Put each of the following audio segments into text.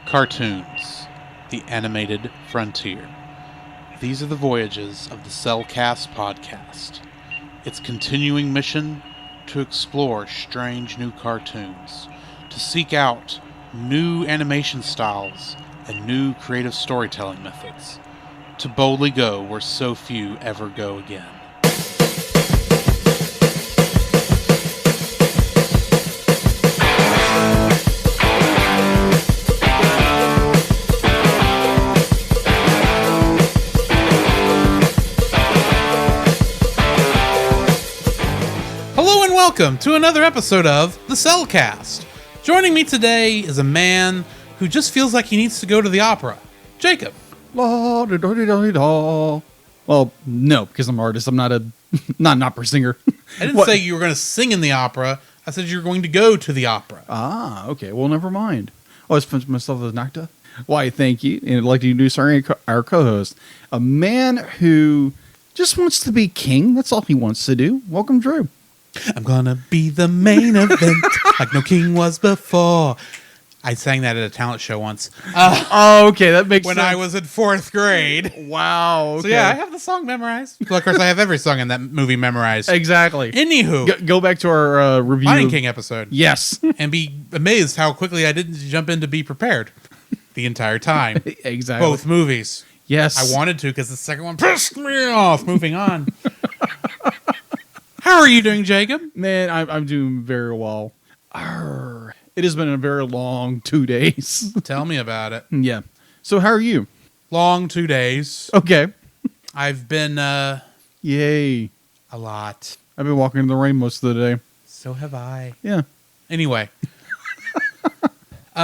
Cartoons, the animated frontier. These are the voyages of the Cellcast podcast. Its continuing mission to explore strange new cartoons, to seek out new animation styles and new creative storytelling methods, to boldly go where so few ever go again. Welcome to another episode of the Cellcast. Joining me today is a man who just feels like he needs to go to the opera. Jacob. La, da, da, da, da. Well, no, because I'm an artist. I'm not an opera singer. I didn't say you were going to sing in the opera. I said you were going to go to the opera. Ah, okay. Well, never mind. I was punching myself with a nocta. Why, thank you. And I'd like to introduce our co-host, a man who just wants to be king. That's all he wants to do. Welcome, Drew. I'm gonna be the main event like no king was before. I sang that at a talent show once. Okay, that makes when sense. I was in 4th grade. Wow. Okay. So yeah, I have the song memorized. Well, of course, I have every song in that movie memorized. Exactly. Anywho, go back to our review. Lion King episode. Yes. And be amazed how quickly I didn't jump in to be prepared the entire time. Exactly. Both movies. Yes. I wanted to because the second one pissed me off. Moving on. How are you doing, Jacob? Man, I'm doing very well. Arr. It has been a very long 2 days. Tell me about it. Yeah. So how are you? Long 2 days. Okay. I've been, Yay. a lot. I've been walking in the rain most of the day. So have I. Yeah. Anyway. What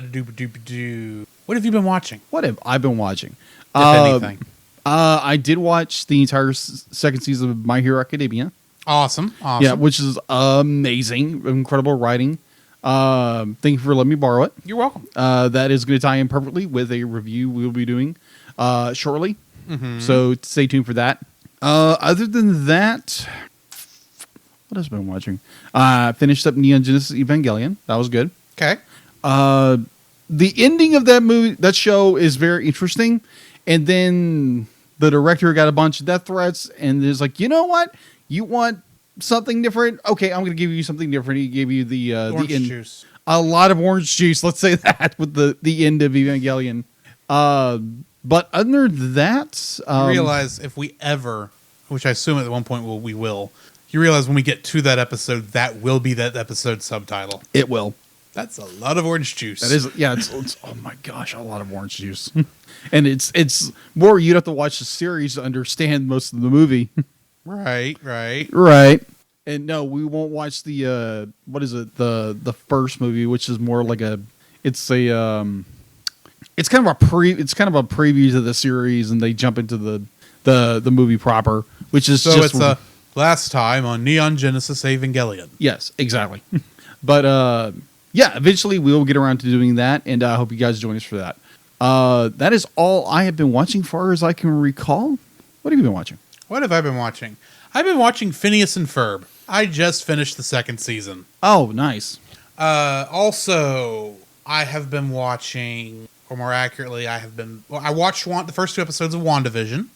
have you been watching? What have I been watching? If anything. I did watch the entire second season of My Hero Academia. Awesome. Yeah, which is amazing. Incredible writing. Thank you for letting me borrow it. You're welcome. That is going to tie in perfectly with a review we'll be doing shortly. Mm-hmm. So stay tuned for that. Other than that, what else have I been watching? Finished up Neon Genesis Evangelion. That was good. Okay. The ending of that show is very interesting. And then the director got a bunch of death threats and is like, you know what? You want something different? Okay, I'm going to give you something different. He gave you the orange end. Juice. A lot of orange juice. Let's say that with the end of Evangelion. But other than that, you realize if we ever, which I assume at one point we will, you realize when we get to that episode, that will be that episode subtitle. It will. That's a lot of orange juice. That is, yeah. It's oh my gosh, a lot of orange juice, and it's more. You'd have to watch the series to understand most of the movie. Right. And no, we won't watch the what is it? The first movie, which is more like it's kind of a preview to the series, and they jump into the movie proper, which is so just it's last time on Neon Genesis Evangelion. Yes, exactly. But yeah, eventually we will get around to doing that, and I hope you guys join us for that. That is all I have been watching, far as I can recall. What have you been watching? What have I been watching? I've been watching Phineas and Ferb. I just finished the second season. Oh, nice. Also, I have been watching, or more accurately, I watched the first 2 episodes of WandaVision.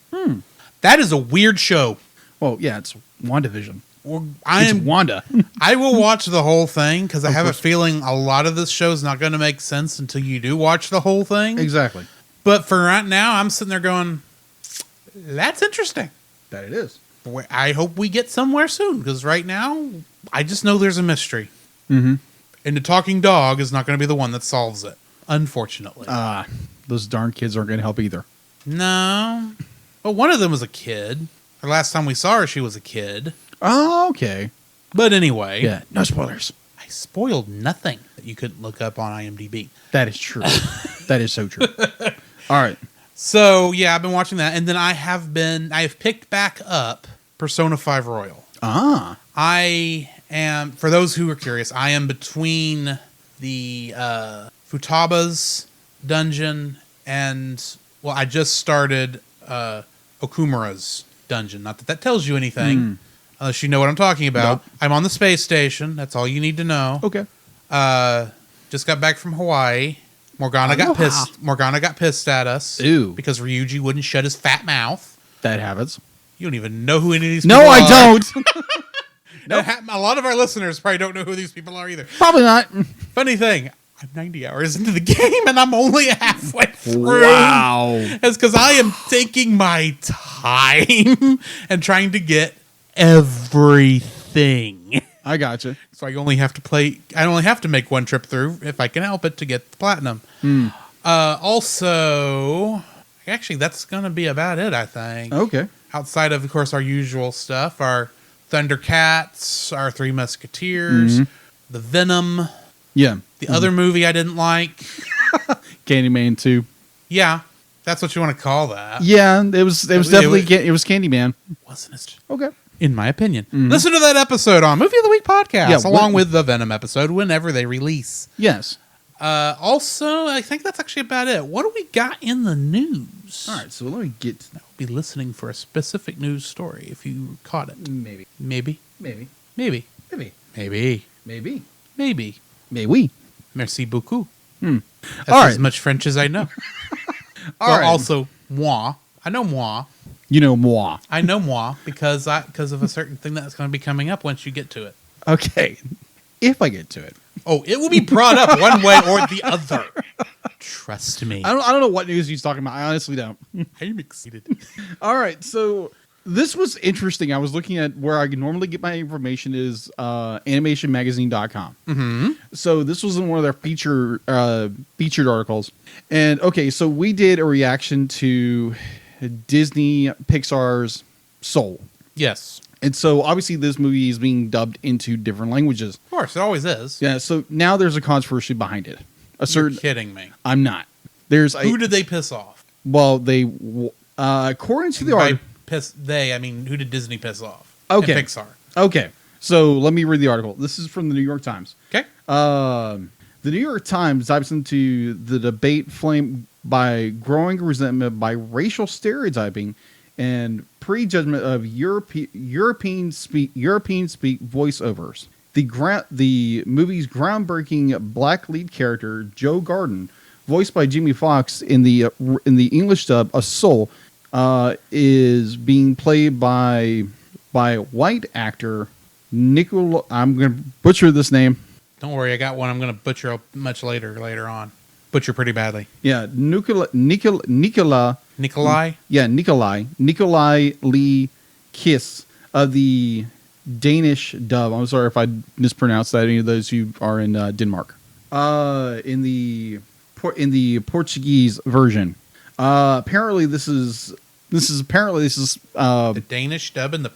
That is a weird show. Well, yeah, it's WandaVision. It's Wanda. I will watch the whole thing because I have a feeling a lot of this show is not going to make sense until you do watch the whole thing. Exactly. But for right now, I'm sitting there going, that's interesting. That it is. I hope we get somewhere soon because right now, I just know there's a mystery. Mm-hmm. And the talking dog is not going to be the one that solves it, unfortunately. Those darn kids aren't going to help either. No. But one of them was a kid. The last time we saw her, she was a kid. Oh, okay. But anyway. Yeah, no spoilers. I spoiled nothing that you couldn't look up on IMDb. That is true. That is so true. All right. So, yeah, I've been watching that. And then I have picked back up Persona 5 Royal. Ah. I am, for those who are curious, I am between the Futaba's dungeon and, well, I just started Okumura's dungeon. Not that tells you anything. Unless you know what I'm talking about. Nope. I'm on the space station. That's all you need to know. Okay. Just got back from Hawaii. Morgana got Aloha. pissed. Morgana got pissed at us. Ew. Because Ryuji wouldn't shut his fat mouth. That happens. You don't even know who any of these people No, are. I don't. Nope. A lot of our listeners probably don't know who these people are either. Probably not. Funny thing, I'm 90 hours into the game and I'm only halfway through. Wow. It's because I am taking my time and trying to get everything. I gotcha. So I only have to make one trip through if I can help it to get the platinum. Also, actually, that's going to be about it, I think. Okay. Outside of course, our usual stuff, our Thundercats, our Three Musketeers, the Venom, Yeah. the other movie I didn't like. Candyman 2. Yeah, that's what you want to call that. Yeah, it was definitely Candyman. Wasn't as Okay. in my opinion. Listen to that episode on Movie of the Week podcast, Yeah, along with the Venom episode whenever they release. Yes. Also, I think that's actually about it. What do we got in the news? All right, so let me get to I'll be listening for a specific news story if you caught it. maybe. Maybe. Maybe. Maybe. Maybe. Maybe. Maybe. Maybe. Maybe. Merci beaucoup. Hmm. That's All right. as much French as I know. All Well, right. also, moi. I know moi. You know moi. I know moi because of a certain thing that's going to be coming up once you get to it. Okay. If I get to it. Oh, it will be brought up one way or the other. Trust me. I don't know what news he's talking about. I honestly don't. I'm excited. All right, so this was interesting. I was looking at where I normally get my information is animationmagazine.com. Mm-hmm. So this was in one of their featured articles. And okay, so we did a reaction to Disney Pixar's Soul. Yes. And so obviously this movie is being dubbed into different languages. Of course, it always is. Yeah, so now there's a controversy behind it. You're kidding me. I'm not. There's Who did they piss off? well, they according to the By article. I mean, who did Disney piss off? Okay. And Pixar. Okay, so let me read the article. This is from the New York Times. Okay. The New York Times dives into the debate flamed by growing resentment by racial stereotyping and prejudgment of European speak voiceovers. The movie's groundbreaking black lead character Joe Garden, voiced by Jimmy Fox in the English dub of Soul, is being played by white actor Nicola. I'm going to butcher this name. Don't worry, I got one I'm going to butcher much later on. Butcher pretty badly. Yeah, Nicola. Nikolai? Yeah, Nikolai Lee Kiss of the Danish dub. I'm sorry if I mispronounced that. Any of those who are in Denmark. In the Portuguese version. Apparently this is The Danish dub and the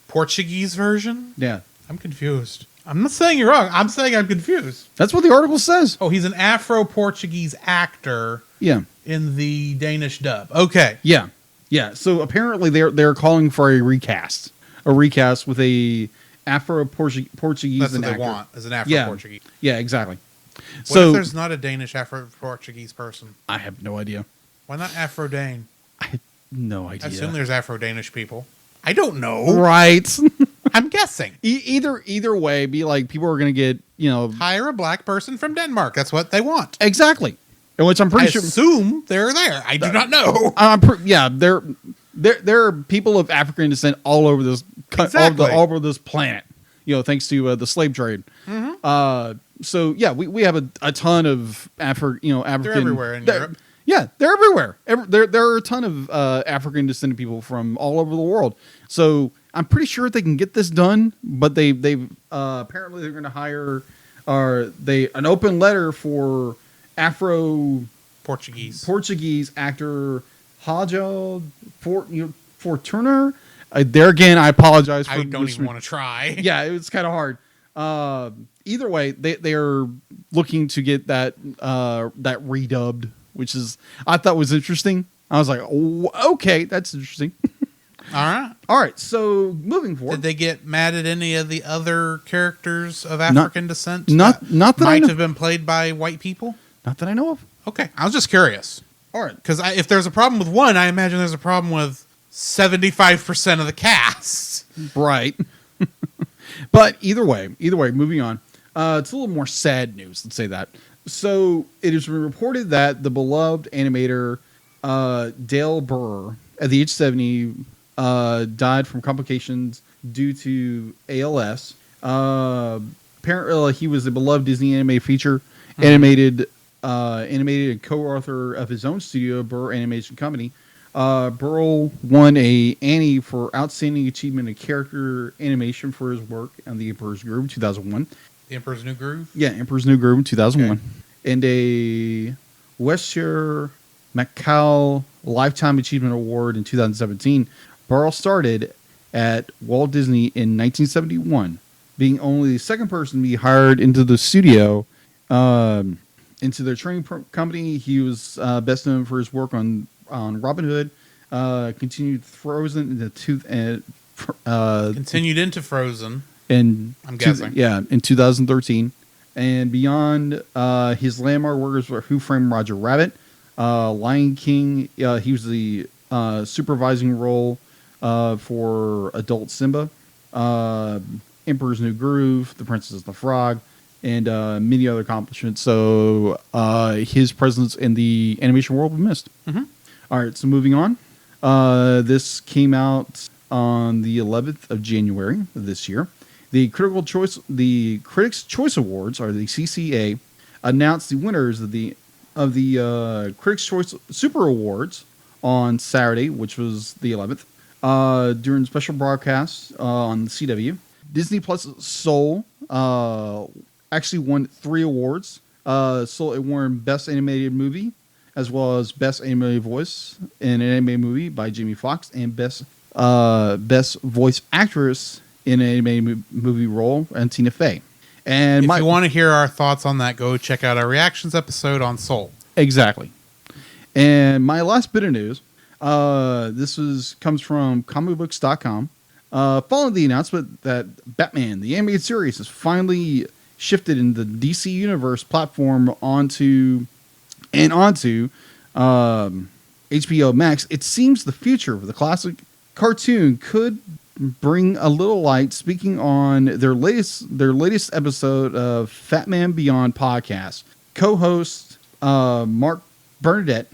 Portuguese version? yeah. I'm confused. I'm not saying you're wrong. I'm saying I'm confused. That's what the article says. Oh, he's an Afro-Portuguese actor Yeah. in the Danish dub. Okay. Yeah. Yeah. So apparently they're calling for a recast with a Afro-Portuguese That's what actor. they want, as an Afro-Portuguese. Yeah, exactly. What So if there's not a Danish Afro-Portuguese person? I have no idea. Why not Afro-Dane? No I idea. assume there's Afro-Danish people. I don't know. Right. I'm guessing. Either way, be like people are going to get, Hire a black person from Denmark. That's what they want. exactly. And which I'm I pretty sure assume they're there. I do not know. there are people of African descent all over this Exactly. all over this planet. Thanks to the slave trade. Mm-hmm. So yeah, we have a ton of African. They're everywhere in Europe. Yeah, they're everywhere. There are a ton of African descended people from all over the world. So I'm pretty sure they can get this done. But they apparently they're going to hire an open letter for Afro Portuguese actor Hajo Fortuner. There again, I apologize. I don't even want to try. Yeah, it's kind of hard. Either way, they are looking to get that redubbed, which is I thought was interesting. I was like, oh, okay, that's interesting. All right. So moving forward, Did they get mad at any of the other characters of African descent? Not that I might know. have been played by white people. Not that I know of. Okay, I was just curious. All right. Because if there's a problem with one, I imagine there's a problem with 75% of the cast. Right. But either way, moving on. It's a little more sad news. Let's say that So it has been reported that the beloved animator Dale Burr, at the age of 70, died from complications due to ALS. Apparently, he was a beloved Disney animated feature, animated and co-author of his own studio, Burr Animation Company. Burl won a Annie for Outstanding Achievement in Character Animation for his work on The Emperor's Groove in 2001. The Emperor's New Groove? Yeah, Emperor's New Groove in 2001. Okay. And a Westshire Macau Lifetime Achievement Award in 2017. Burl started at Walt Disney in 1971, being only the second person to be hired into the studio, into their training company. He was best known for his work on Robin Hood, continued Frozen continued into Frozen, and I'm guessing, in 2013, and beyond. His landmark works were Who Framed Roger Rabbit, Lion King. He was the supervising role for adult Simba, Emperor's New Groove, The Princess and the Frog, and many other accomplishments. So his presence in the animation world was missed. Mm-hmm. All right, so moving on. This came out on the 11th of January of this year. The Critics' Choice Awards, or the CCA, announced the winners of the Critics' Choice Super Awards on Saturday, which was the 11th, during special broadcasts on the CW. Disney Plus Soul actually won 3 awards. Soul, it won Best Animated Movie, as well as Best Animated Voice in an Animated Movie by Jamie Foxx, and Best Voice Actress in an Animated Movie role, and Tina Fey. And if you want to hear our thoughts on that, go check out our reactions episode on Soul. Exactly. And my last bit of news, comes from comicbooks.com. Following the announcement that Batman, the animated series, has finally shifted in the DC Universe platform onto HBO Max, it seems the future of the classic cartoon could bring a little light. Speaking on their latest episode of Fat Man Beyond podcast, co-host Mark Bernadette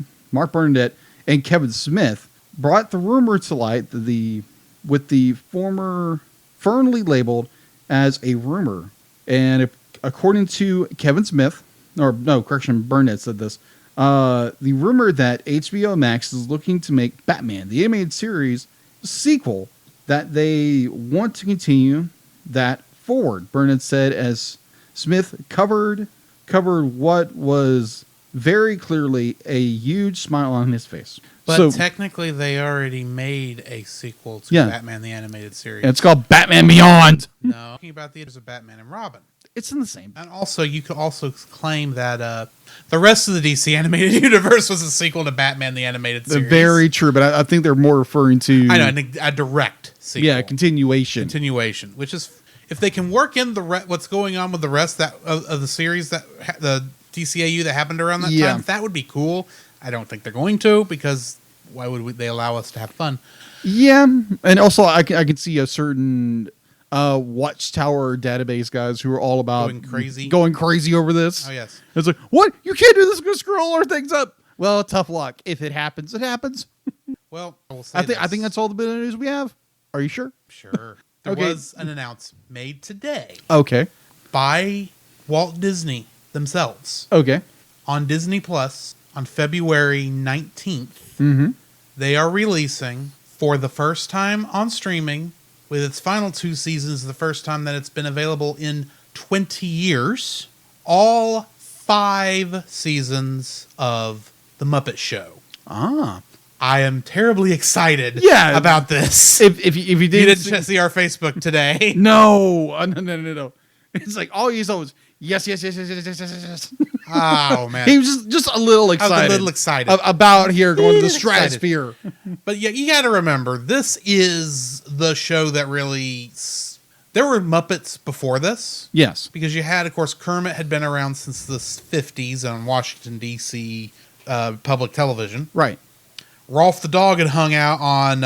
and Kevin Smith brought the rumor to light that with the former firmly labeled as a rumor. And according to Kevin Smith, Burnett said this, the rumor that HBO Max is looking to make Batman, the animated series, sequel, that they want to continue that forward. Burnett said, as Smith covered what was very clearly a huge smile on his face. But technically, they already made a sequel to Batman the Animated Series. And it's called Batman Beyond. No, talking about the years of Batman and Robin. It's in the same. And also, you could also claim that the rest of the DC Animated Universe was a sequel to Batman the Animated Series. Very true, but I think they're more referring to... I know, a direct sequel. Yeah, continuation. Which is, if they can work in what's going on with the rest of the series, the DCAU that happened around that time, that would be cool. I don't think they're going to, because why would they allow us to have fun? Yeah, and also I can see a certain Watchtower database guys who are all about going crazy over this. Oh yes, it's like, what? You can't do this. It's going to screw all our things up. Well, tough luck. If it happens, it happens. Well, I will say I think that's all the bit of news we have. Are you sure? Sure. There was an announcement made today. Okay. By Walt Disney themselves. Okay. On Disney Plus on February 19th, they are releasing, for the first time on streaming, with its final 2 seasons, the first time that it's been available in 20 years, all 5 seasons of The Muppet Show. Ah. I am terribly excited about this. If you didn't see our Facebook today. No. It's like all you saw was yes. Oh man, he was just a little excited. I was a little excited about here going to the stratosphere. But yeah, you got to remember, this is the show that really. There were Muppets before this, yes, because you had, of course, Kermit had been around since the 50s on Washington D.C. Public television, right? Rolf the dog had hung out on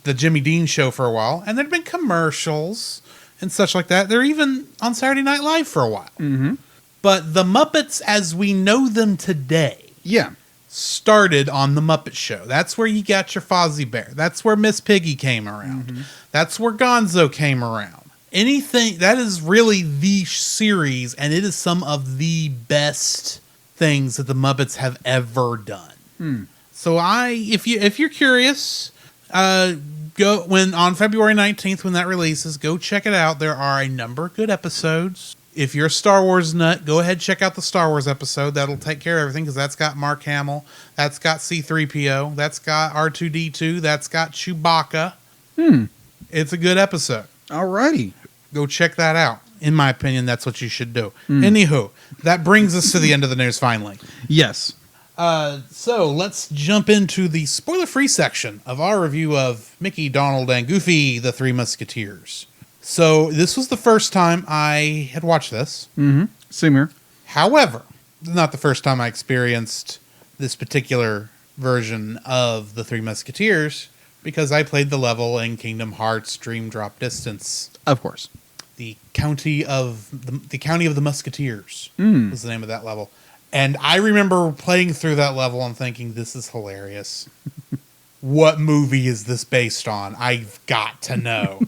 the Jimmy Dean show for a while, and there'd been commercials and such like that. They're even on Saturday Night Live for a while. Mm-hmm. But the Muppets as we know them today Yeah. started on The Muppet Show. That's where you got your Fozzie Bear. That's where Miss Piggy came around. Mm-hmm. That's where Gonzo came around. Anything that is really the series, and it is some of the best things that the Muppets have ever done. So if you're curious, go on February 19th when that releases, go check it out. There are a number of good episodes. If you're a Star Wars nut, go ahead and check out the Star Wars episode. That'll take care of everything because that's got Mark Hamill, that's got C-3PO, that's got R2-D2, that's got Chewbacca. It's a good episode. Alrighty. Go check that out. In my opinion, that's what you should do. Anywho, that brings us to the end of the news finally. Yes. So let's jump into the spoiler-free section of our review of Mickey, Donald, and Goofy, the Three Musketeers. So this was the first time I had watched this. Same here. However, not the first time I experienced this particular version of the Three Musketeers because I played the level in Kingdom Hearts Dream Drop Distance. Of course. The County of the Musketeers was the name of that level. And I remember playing through that level and thinking, this is hilarious. What movie is this based on? I've got to know.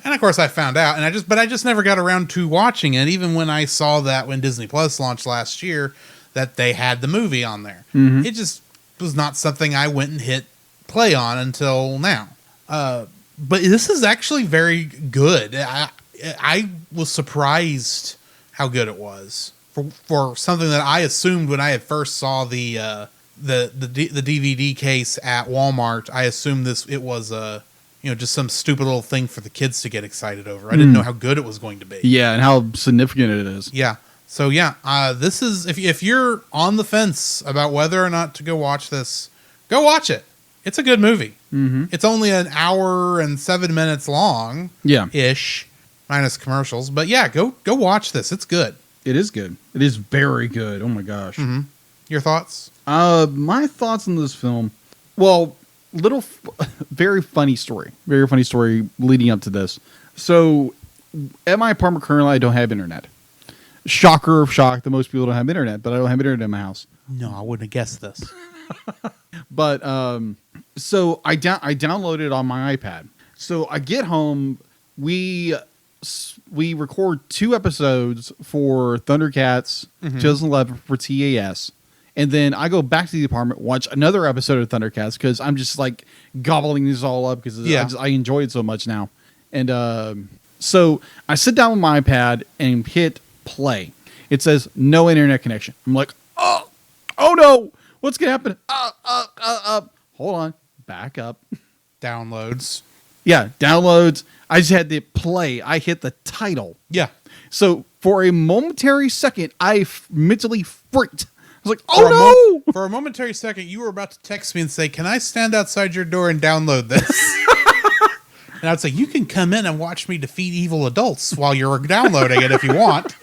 And of course I found out, but I just never got around to watching it, even when I saw that when Disney Plus launched last year, that they had the movie on there. It just was not something I went and hit play on until now. But this is actually very good. I was surprised how good it was for something that I assumed when I had first saw the DVD case at Walmart. I assumed it was just some stupid little thing for the kids to get excited over. I didn't know how good it was going to be. Yeah, and how significant it is. Yeah. So this is if you're on the fence about whether or not to go watch this, go watch it. It's a good movie. It's only an hour and 7 minutes long. Yeah. Ish. Minus commercials. But yeah, go watch this. It's good. It is good. It is very good. Oh my gosh. Your thoughts? My thoughts on this film. Well, very funny story. Very funny story leading up to this. So, at my apartment currently, I don't have internet. Shocker of shock that most people don't have internet, but I don't have internet in my house. No, I wouldn't have guessed this. But so I downloaded it on my iPad. So I get home, we record 2 episodes for Thundercats 2011 for TAS. And then I go back to the apartment, watch another episode of Thundercats because I'm just like gobbling these all up because I enjoy it so much now. And so I sit down with my iPad and hit play. It says no internet connection. I'm like, oh no, what's gonna happen? Hold on, back up. Downloads. Yeah, downloads. I just had to play. I hit the title. Yeah. So for a momentary second, I mentally freaked. I was like, oh no! For a momentary second, you were about to text me and say, can I stand outside your door and download this? And I would say, you can come in and watch me defeat evil adults while you're downloading it if you want.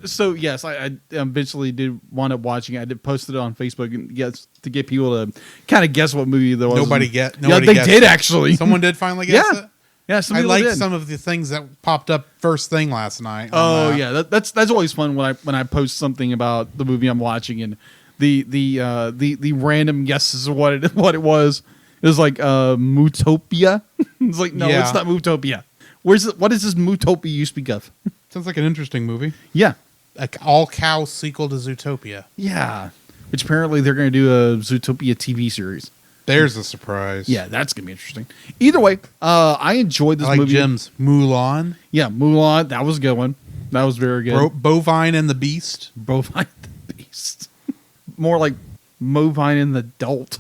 So yes, I eventually did wind up watching it. I did post it on Facebook and to get people to kind of guess what movie there was. Nobody guessed did it. Actually. Someone did finally guess it? Yeah, I liked some of the things that popped up first thing last night. Yeah, that's always fun when I post something about the movie I'm watching and the random guesses of what it was. It was like Mootopia. It's like no, it's not Mootopia. What is this Mootopia you speak of? Sounds like an interesting movie. Yeah, like all cow sequel to Zootopia. Yeah, which apparently they're going to do a Zootopia TV series. There's a surprise. Yeah, that's going to be interesting. Either way, I enjoyed this movie. Jim's Mulan. Yeah, Mulan. That was a good one. That was very good. Bovine and the Beast. Bovine and the Beast. More like Movine and the Dolt.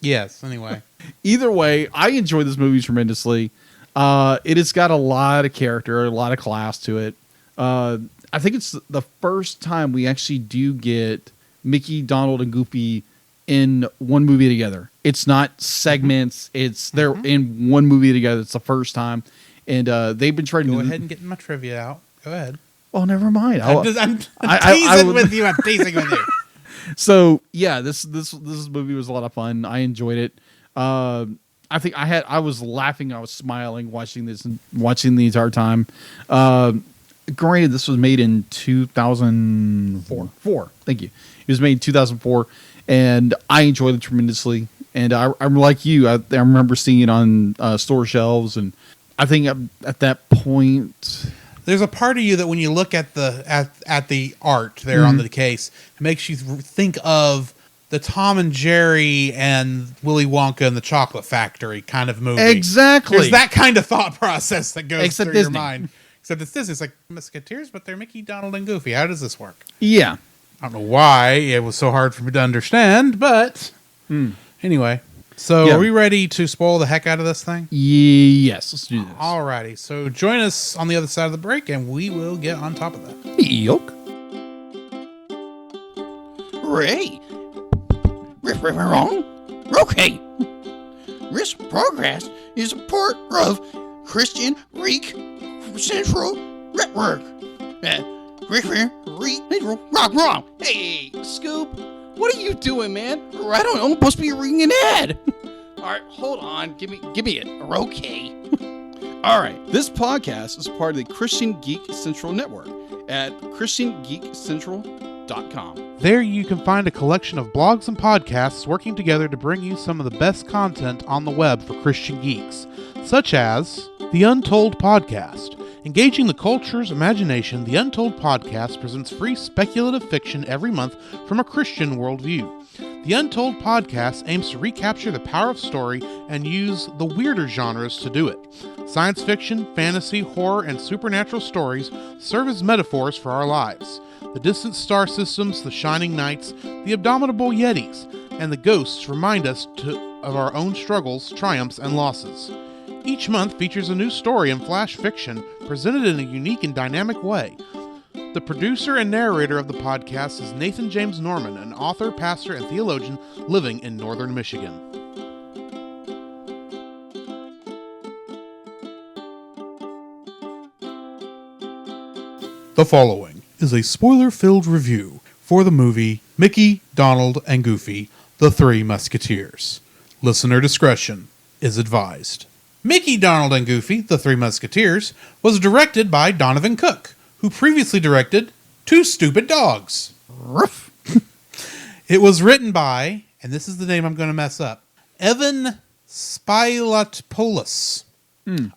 Yes, anyway. Either way, I enjoyed this movie tremendously. It has got a lot of character, a lot of class to it. I think it's the first time we actually do get Mickey, Donald, and Goofy in one movie together. It's not segments. It's they're in one movie together. It's the first time. And they've been trying to... Go ahead and get my trivia out. Go ahead. Oh, never mind. I'm teasing with you. I'm teasing with you. So, yeah, this movie was a lot of fun. I enjoyed it. I think I was laughing. I was smiling watching the entire time. granted, this was made in 2004. Thank you. It was made in 2004, and I enjoyed it tremendously. And I'm like you. I remember seeing it on store shelves, and I think at that point, there's a part of you that when you look at the art there on the case, it makes you think of the Tom and Jerry and Willy Wonka and the Chocolate Factory kind of movie. Exactly. There's that kind of thought process that goes through Disney. your mind. Except it's this. It's like Musketeers, but they're Mickey, Donald, and Goofy. How does this work? Yeah. I don't know why it was so hard for me to understand, but anyway. So are we ready to spoil the heck out of this thing? Yes, let's do this. Alrighty. So join us on the other side of the break, and we will get on top of that. Yoke. Ray. Wrong? Okay. This progress is a part of Christian Reek Central Network. Wrong. Hey, Scoop, what are you doing, man? I don't know. I'm supposed to be reading an ad. All right, hold on. Give me it. Okay. All right. This podcast is part of the Christian Geek Central Network at ChristianGeekCentral.com. There you can find a collection of blogs and podcasts working together to bring you some of the best content on the web for Christian geeks, such as The Untold Podcast. Engaging the culture's imagination, The Untold Podcast presents free speculative fiction every month from a Christian worldview. The Untold Podcast aims to recapture the power of story and use the weirder genres to do it. Science fiction, fantasy, horror, and supernatural stories serve as metaphors for our lives. The distant star systems, the shining nights, the abominable yetis, and the ghosts remind us of our own struggles, triumphs, and losses. Each month features a new story in flash fiction presented in a unique and dynamic way. The producer and narrator of the podcast is Nathan James Norman, an author, pastor, and theologian living in northern Michigan. The following is a spoiler-filled review for the movie Mickey, Donald, and Goofy, The Three Musketeers. Listener discretion is advised. Mickey, Donald, and Goofy, The Three Musketeers, was directed by Donovan Cook, who previously directed Two Stupid Dogs. Ruff. It was written by, and this is the name I'm going to mess up, Evan Spylatopoulos.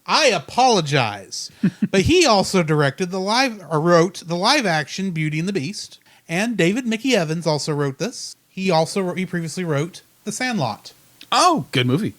I apologize. But he also wrote the live-action Beauty and the Beast, and David Mickey Evans also wrote this. He previously wrote The Sandlot. Oh, good movie.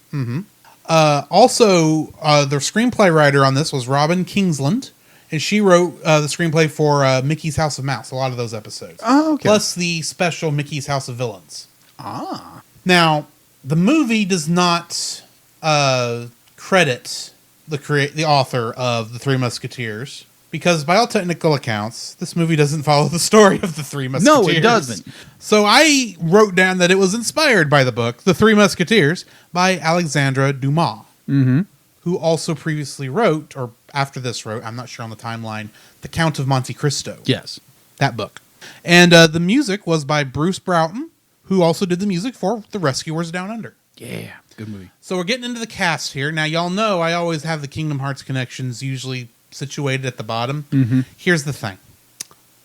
Also, the screenplay writer on this was Robin Kingsland, and she wrote the screenplay for Mickey's House of Mouse, a lot of those episodes. Oh, okay. Plus the special Mickey's House of Villains. Ah. Now, the movie does not credit the author of The Three Musketeers, because by all technical accounts, this movie doesn't follow the story of The Three Musketeers. No, it doesn't. So I wrote down that it was inspired by the book, The Three Musketeers, by Alexandre Dumas, who also previously wrote, or after this wrote, I'm not sure on the timeline, The Count of Monte Cristo. Yes. That book. And the music was by Bruce Broughton, who also did the music for The Rescuers Down Under. Yeah. Good movie. So we're getting into the cast here. Now, y'all know I always have the Kingdom Hearts connections usually situated at the bottom. Here's the thing.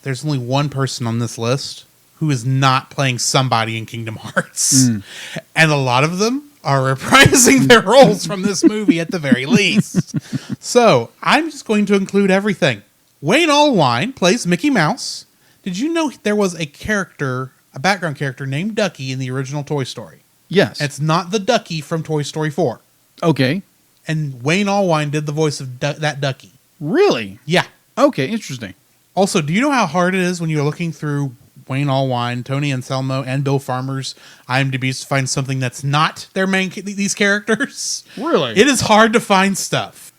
There's only one person on this list who is not playing somebody in Kingdom Hearts. And a lot of them are reprising their roles from this movie at the very least. So I'm just going to include everything. Wayne Allwine plays Mickey Mouse. Did you know there was a background character named Ducky in the original Toy Story? Yes. It's not the Ducky from Toy Story 4. Okay. And Wayne Allwine did the voice of that Ducky. Really? Yeah. Okay, interesting. Also, do you know how hard it is when you're looking through Wayne Allwine, Tony Anselmo, and Bill Farmer's IMDb to find something that's not their these characters? Really? It is hard to find stuff.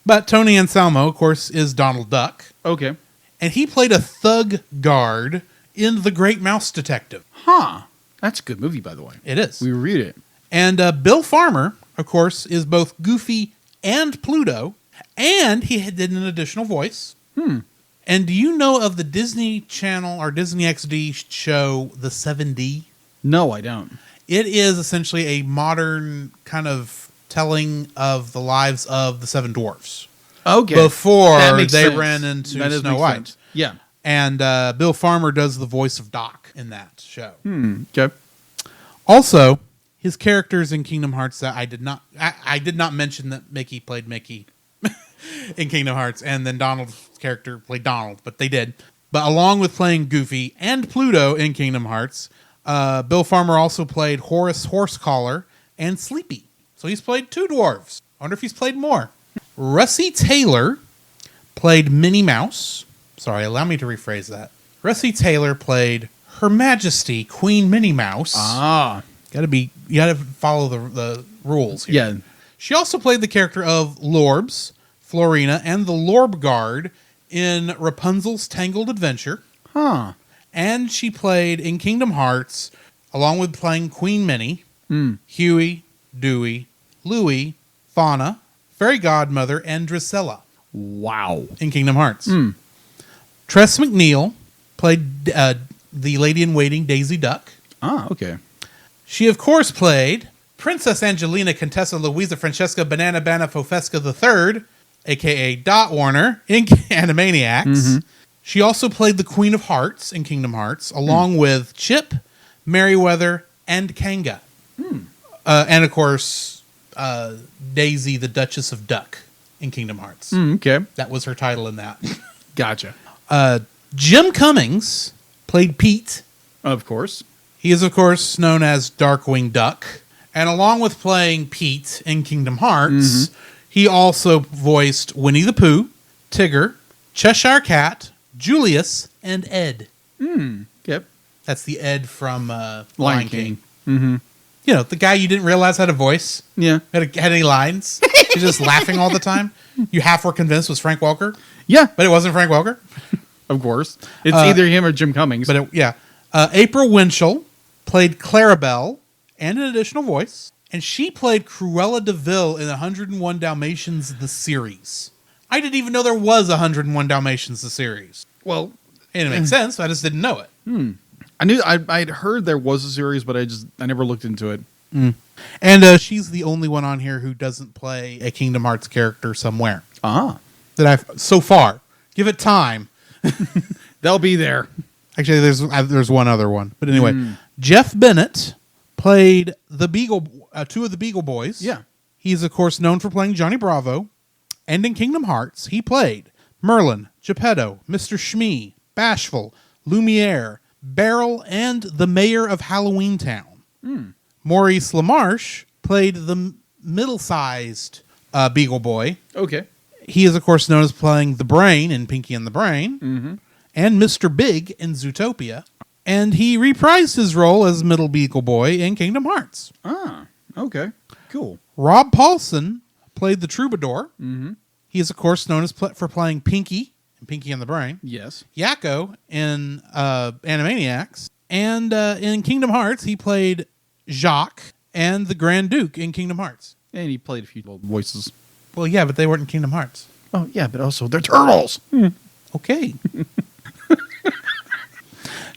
But Tony Anselmo, of course, is Donald Duck. Okay. And he played a thug guard in The Great Mouse Detective. Huh. That's a good movie, by the way. It is. We read it. And Bill Farmer, of course, is both Goofy and Pluto. And he did an additional voice. And do you know of the Disney Channel or Disney XD show, The 7D? No, I don't. It is essentially a modern kind of telling of the lives of the Seven Dwarfs. Okay. Before That makes they sense. ran into That does Snow make White. sense. Yeah. And Bill Farmer does the voice of Doc in that show. Okay. Also, his characters in Kingdom Hearts that I did not mention that Mickey played Mickey in Kingdom Hearts, and then Donald's character played Donald, but they did. But along with playing Goofy and Pluto in Kingdom Hearts, Bill Farmer also played Horace Horsecollar and Sleepy. So he's played 2 dwarves. I wonder if he's played more. Russie Taylor played Minnie Mouse. Sorry, allow me to rephrase that. Russie Taylor played Her Majesty Queen Minnie Mouse. Ah. You gotta follow the rules here. Yeah. She also played the character of Lorbs, Florina, and the Lorb Guard in Rapunzel's Tangled Adventure. Huh. And she played in Kingdom Hearts, along with playing Queen Minnie, Huey, Dewey, Louie, Fauna, Fairy Godmother, and Drusilla. Wow. In Kingdom Hearts. Tress MacNeille played the Lady-in-Waiting Daisy Duck. Ah, okay. She, of course, played Princess Angelina Contessa Louisa Francesca Banana Bana Fofesca III, a.k.a. Dot Warner, in Animaniacs. She also played the Queen of Hearts in Kingdom Hearts, along with Chip, Merryweather, and Kanga. And, of course, Daisy, the Duchess of Duck in Kingdom Hearts. Okay. That was her title in that. Gotcha. Jim Cummings played Pete. Of course. He is, of course, known as Darkwing Duck. And along with playing Pete in Kingdom Hearts, he also voiced Winnie the Pooh, Tigger, Cheshire Cat, Julius, and Ed. Yep. That's the Ed from Lion King. You know, the guy you didn't realize had a voice, Yeah. had any lines. He's just laughing all the time. You half were convinced was Frank Welker, Yeah. but it wasn't Frank Welker. Of course. It's either him or Jim Cummings. But April Winchell played Clarabelle and an additional voice, and she played Cruella de Vil in 101 Dalmatians the series. I didn't even know there was 101 Dalmatians the series. well, And it makes sense. I just didn't know it. I'd heard there was a series, but I never looked into it. And she's the only one on here who doesn't play a Kingdom Hearts character somewhere. Ah. That I've so far. Give it time. They'll be there. Actually, there's one other one. But anyway, Jeff Bennett played the two of the Beagle Boys. Yeah. He's, of course, known for playing Johnny Bravo. And in Kingdom Hearts, he played Merlin, Geppetto, Mr. Shmee, Bashful, Lumiere, Beryl, and the mayor of Halloween Town. Maurice LaMarche played the middle-sized Beagle Boy. Okay. He is, of course, known as playing the Brain in Pinky and the Brain, and Mr. Big in Zootopia. And he reprised his role as Middle Beagle Boy in Kingdom Hearts. Ah. Okay. Cool. Rob Paulson played the Troubadour. He is, of course, known as for playing Pinky in Pinky and the Brain. Yes. Yakko in Animaniacs. And in Kingdom Hearts, he played Jacques and the Grand Duke in Kingdom Hearts. And he played a few voices. Well, yeah, but they weren't in Kingdom Hearts. Oh, yeah, but also they're turtles. Okay.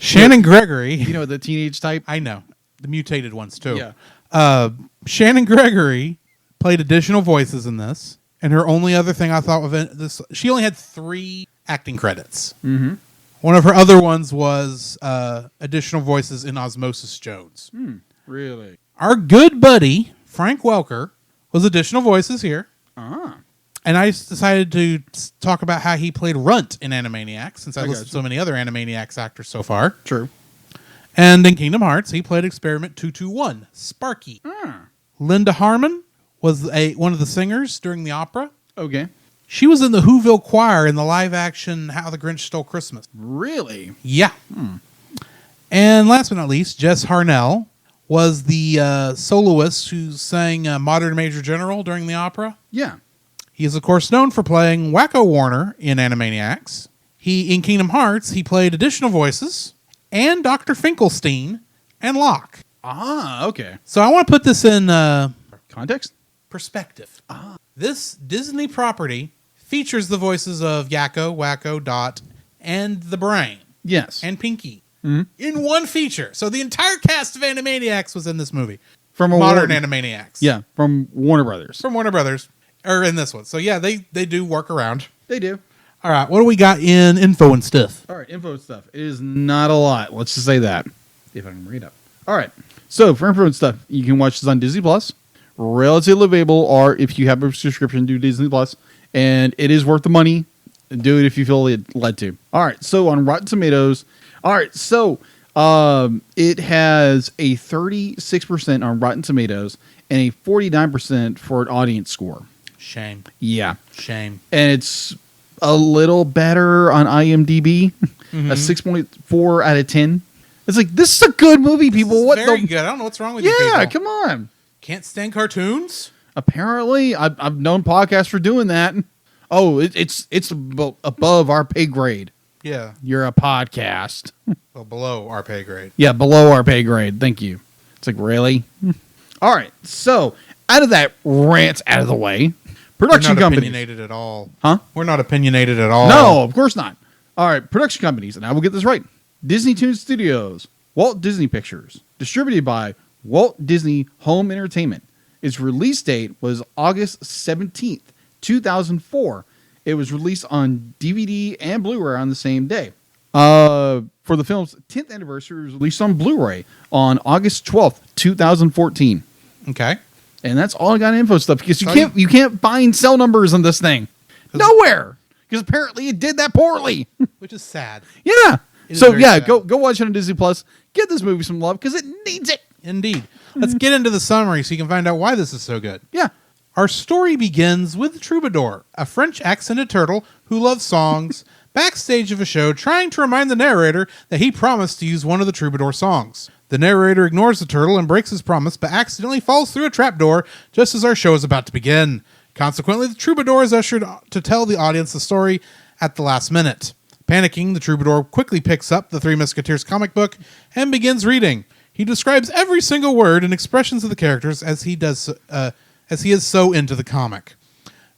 Shannon Gregory. You know, the teenage type. I know. The mutated ones, too. Yeah. Shannon Gregory played additional voices in this. And her only other thing I thought of this, she only had 3 acting credits. One of her other ones was additional voices in Osmosis Jones. Really? Our good buddy, Frank Welker, was additional voices here. Ah. And I decided to talk about how he played Runt in Animaniacs, since I listened to so many other Animaniacs actors so far. True. And in Kingdom Hearts, he played Experiment 221, Sparky. Linda Harmon was one of the singers during the opera. Okay. She was in the Whoville Choir in the live-action How the Grinch Stole Christmas. Really? Yeah. And last but not least, Jess Harnell was the soloist who sang Modern Major General during the opera. Yeah. He is, of course, known for playing Wacko Warner in Animaniacs. In Kingdom Hearts, he played additional voices and Dr. Finkelstein and Locke. Ah, okay. So I want to put this in Context? perspective. This Disney property features the voices of Yakko, Wacko, Dot, and the Brain. Yes. And Pinky. In one feature. So the entire cast of Animaniacs was in this movie. From Modern Animaniacs. Yeah, from Warner Brothers. From Warner Brothers. Or in this one. So yeah, they do work around. They do. All right, what do we got in info and stuff? All right, info and stuff. It is not a lot. Let's just say that. If I can read up. All right. So for info and stuff, you can watch this on Disney Plus. Relatively available, or if you have a subscription, do Disney Plus, and it is worth the money. Do it if you feel it led to. All right. So on Rotten Tomatoes, all right. So it has a 36% on Rotten Tomatoes and a 49% for an audience score. Shame. Yeah. Shame. And it's a little better on IMDb, a 6.4 out of 10. It's like, this is a good movie, people. What very good. I don't know what's wrong with you people. Yeah, come on. Can't stand cartoons? Apparently, I've known podcasts for doing that. Oh, it's above our pay grade. Yeah. You're a podcast. Well, below our pay grade. Yeah, below our pay grade. Thank you. It's like, really? All right. So, out of that rant out of the way, production We're not companies. Opinionated at all. Huh? We're not opinionated at all. No, of course not. All right. Production companies, and I will get this right. Disney Toon Studios, Walt Disney Pictures, distributed by Walt Disney Home Entertainment. Its release date was August 17th, 2004. It was released on DVD and Blu-ray on the same day. For the film's 10th anniversary, it was released on Blu-ray on August 12th, 2014. Okay. And that's all I got in info stuff, because you can't find cell numbers on this thing. Nowhere. Because apparently it did that poorly. Which is sad. Yeah. It So is yeah, sad. go watch it on Disney Plus. Give this movie some love because it needs it. Indeed. Let's get into the summary so you can find out why this is so good. Yeah. Our story begins with the Troubadour, a French-accented turtle who loves songs, backstage of a show trying to remind the narrator that he promised to use one of the Troubadour songs. The narrator ignores the turtle and breaks his promise, but accidentally falls through a trapdoor just as our show is about to begin. Consequently, the Troubadour is ushered to tell the audience the story at the last minute. Panicking, the Troubadour quickly picks up the Three Musketeers comic book and begins reading. He describes every single word and expressions of the characters as he is so into the comic.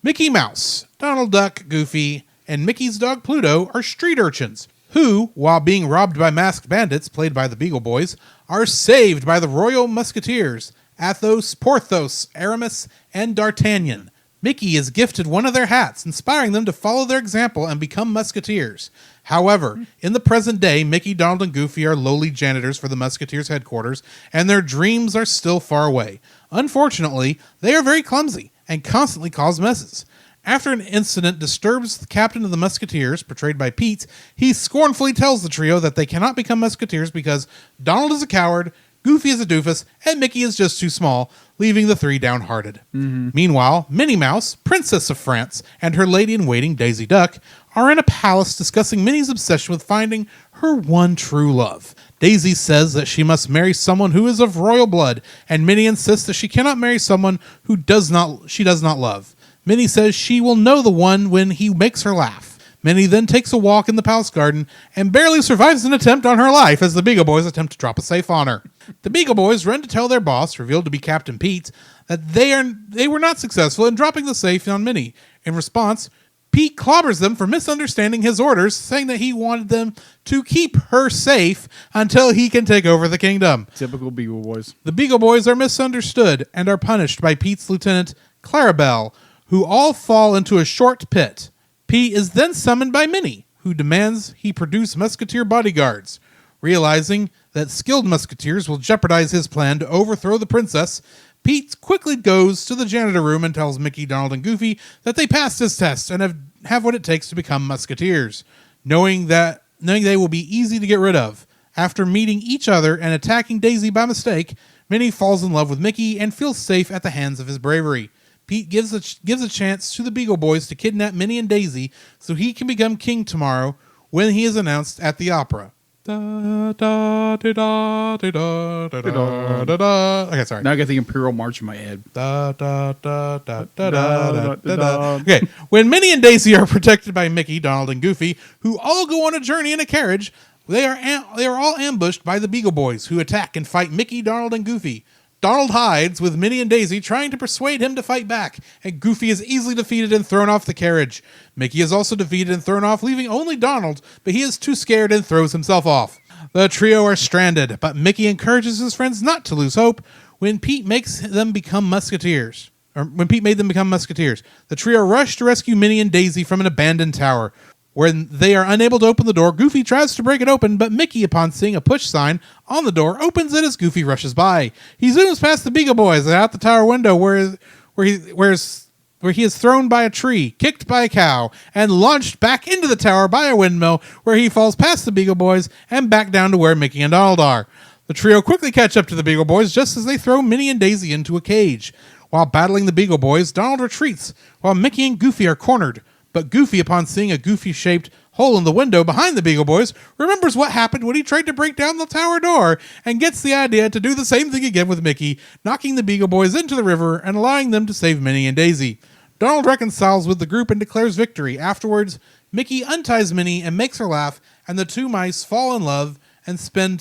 Mickey Mouse, Donald Duck, Goofy, and Mickey's dog Pluto are street urchins who, while being robbed by masked bandits played by the Beagle Boys, are saved by the Royal Musketeers, Athos, Porthos, Aramis, and D'Artagnan. Mickey is gifted one of their hats, inspiring them to follow their example and become musketeers. However, in the present day, Mickey, Donald, and Goofy are lowly janitors for the Musketeers' headquarters, and their dreams are still far away. Unfortunately, they are very clumsy and constantly cause messes. After an incident disturbs the captain of the Musketeers, portrayed by Pete, he scornfully tells the trio that they cannot become musketeers because Donald is a coward, Goofy is a doofus, and Mickey is just too small, leaving the three downhearted. Meanwhile, Minnie Mouse, Princess of France, and her lady-in-waiting Daisy Duck are in a palace discussing Minnie's obsession with finding her one true love. Daisy says that she must marry someone who is of royal blood, and Minnie insists that she cannot marry someone who she does not love. Minnie says she will know the one when he makes her laugh. Minnie then takes a walk in the palace garden and barely survives an attempt on her life as the Beagle Boys attempt to drop a safe on her. The Beagle Boys run to tell their boss, revealed to be Captain Pete, that they were not successful in dropping the safe on Minnie. In response, Pete clobbers them for misunderstanding his orders, saying that he wanted them to keep her safe until he can take over the kingdom. Typical Beagle Boys. The Beagle Boys are misunderstood and are punished by Pete's lieutenant, Clarabelle, who all fall into a short pit. Pete is then summoned by Minnie, who demands he produce musketeer bodyguards. Realizing that skilled musketeers will jeopardize his plan to overthrow the princess, Pete quickly goes to the janitor room and tells Mickey, Donald, and Goofy that they passed his test and have what it takes to become musketeers, knowing they will be easy to get rid of. After meeting each other and attacking Daisy by mistake, Minnie falls in love with Mickey and feels safe at the hands of his bravery. Pete gives a chance to the Beagle Boys to kidnap Minnie and Daisy so he can become king tomorrow when he is announced at the opera. Okay, sorry. Now I got the Imperial March in my head. Okay, when Minnie and Daisy are protected by Mickey, Donald, and Goofy, who all go on a journey in a carriage, they are all ambushed by the Beagle Boys, who attack and fight Mickey, Donald, and Goofy. Donald hides with Minnie and Daisy, trying to persuade him to fight back, and Goofy is easily defeated and thrown off the carriage. Mickey is also defeated and thrown off, leaving only Donald, but he is too scared and throws himself off. The trio are stranded, but Mickey encourages his friends not to lose hope when Pete makes them become musketeers. become Musketeers. The trio rush to rescue Minnie and Daisy from an abandoned tower. When they are unable to open the door, Goofy tries to break it open, but Mickey, upon seeing a push sign on the door, opens it as Goofy rushes by. He zooms past the Beagle Boys and out the tower window where he is thrown by a tree, kicked by a cow, and launched back into the tower by a windmill, where he falls past the Beagle Boys and back down to where Mickey and Donald are. The trio quickly catch up to the Beagle Boys just as they throw Minnie and Daisy into a cage. While battling the Beagle Boys, Donald retreats, while Mickey and Goofy are cornered. But Goofy, upon seeing a Goofy-shaped hole in the window behind the Beagle Boys, remembers what happened when he tried to break down the tower door, and gets the idea to do the same thing again with Mickey, knocking the Beagle Boys into the river and allowing them to save Minnie and Daisy. Donald reconciles with the group and declares victory. Afterwards, Mickey unties Minnie and makes her laugh, and the two mice fall in love and spend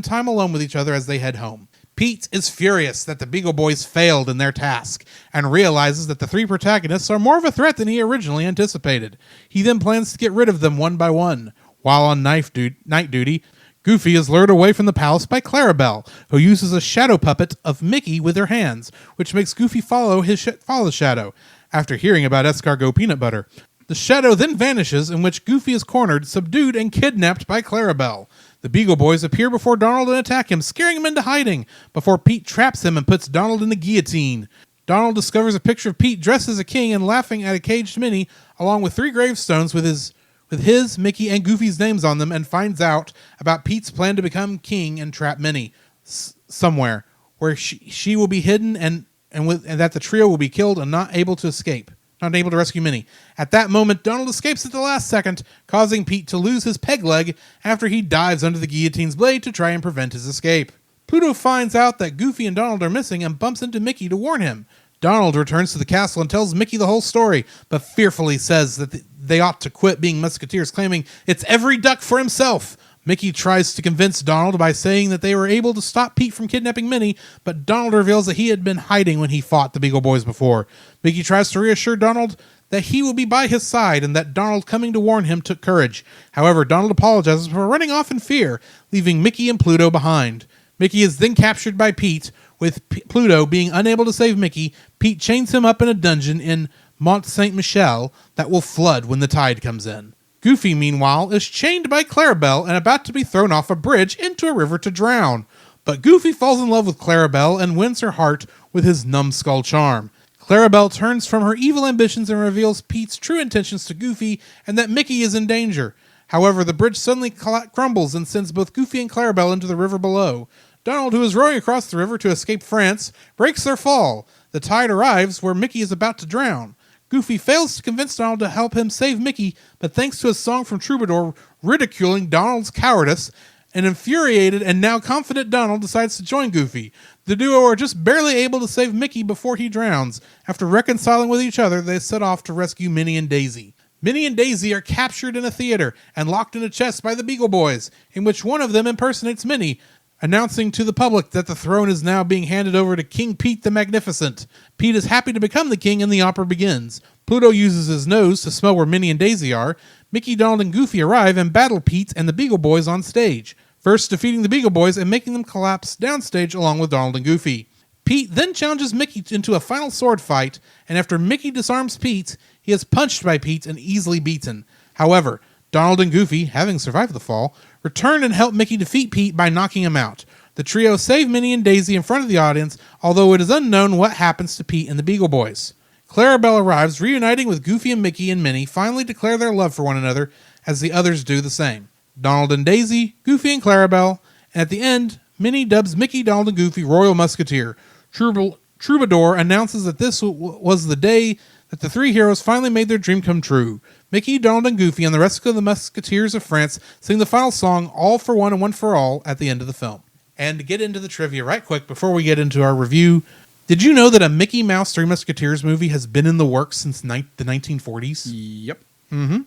time alone with each other as they head home. Pete is furious that the Beagle Boys failed in their task and realizes that the three protagonists are more of a threat than he originally anticipated. He then plans to get rid of them one by one. While on night duty, Goofy is lured away from the palace by Clarabelle, who uses a shadow puppet of Mickey with her hands, which makes Goofy follow the shadow. After hearing about escargot peanut butter, the shadow then vanishes, in which Goofy is cornered, subdued, and kidnapped by Clarabelle. The Beagle Boys appear before Donald and attack him, scaring him into hiding, before Pete traps him and puts Donald in the guillotine. Donald discovers a picture of Pete dressed as a king and laughing at a caged Minnie, along with 3 gravestones with his, Mickey, and Goofy's names on them, and finds out about Pete's plan to become king and trap Minnie somewhere, where she will be hidden and that the trio will be killed and not able to rescue Minnie. At that moment, Donald escapes at the last second, causing Pete to lose his peg leg after he dives under the guillotine's blade to try and prevent his escape. Pluto finds out that Goofy and Donald are missing and bumps into Mickey to warn him. Donald returns to the castle and tells Mickey the whole story, but fearfully says that they ought to quit being Musketeers, claiming it's every duck for himself. Mickey tries to convince Donald by saying that they were able to stop Pete from kidnapping Minnie, but Donald reveals that he had been hiding when he fought the Beagle Boys before. Mickey tries to reassure Donald that he will be by his side and that Donald coming to warn him took courage. However, Donald apologizes for running off in fear, leaving Mickey and Pluto behind. Mickey is then captured by Pete, with Pluto being unable to save Mickey. Pete chains him up in a dungeon in Mont Saint-Michel that will flood when the tide comes in. Goofy, meanwhile, is chained by Clarabelle and about to be thrown off a bridge into a river to drown. But Goofy falls in love with Clarabelle and wins her heart with his numbskull charm. Clarabelle turns from her evil ambitions and reveals Pete's true intentions to Goofy and that Mickey is in danger. However, the bridge suddenly crumbles and sends both Goofy and Clarabelle into the river below. Donald, who is rowing across the river to escape France, breaks their fall. The tide arrives where Mickey is about to drown. Goofy fails to convince Donald to help him save Mickey, but thanks to a song from Troubadour ridiculing Donald's cowardice, an infuriated and now confident Donald decides to join Goofy. The duo are just barely able to save Mickey before he drowns. After reconciling with each other, they set off to rescue Minnie and Daisy. Minnie and Daisy are captured in a theater and locked in a chest by the Beagle Boys, in which one of them impersonates Minnie, announcing to the public that the throne is now being handed over to King Pete the Magnificent. Pete is happy to become the king and the opera begins. Pluto uses his nose to smell where Minnie and Daisy are. Mickey, Donald, and Goofy arrive and battle Pete and the Beagle Boys on stage, first defeating the Beagle Boys and making them collapse downstage along with Donald and Goofy. Pete then challenges Mickey into a final sword fight, and after Mickey disarms Pete, he is punched by Pete and easily beaten. However, Donald and Goofy, having survived the fall, return and help Mickey defeat Pete by knocking him out. The trio save Minnie and Daisy in front of the audience, although it is unknown what happens to Pete and the Beagle Boys. Clarabelle arrives, reuniting with Goofy and Mickey, and Minnie finally declare their love for one another, as the others do the same. Donald and Daisy, Goofy and Clarabelle, and at the end, Minnie dubs Mickey, Donald, and Goofy Royal Musketeer. Troubadour announces that this was the day that the three heroes finally made their dream come true. Mickey, Donald, and Goofy and the rest of the Musketeers of France sing the final song, All for One and One for All, at the end of the film. And to get into the trivia right quick before we get into our review, did you know that a Mickey Mouse Three Musketeers movie has been in the works since the 1940s? Yep. Mm-hmm.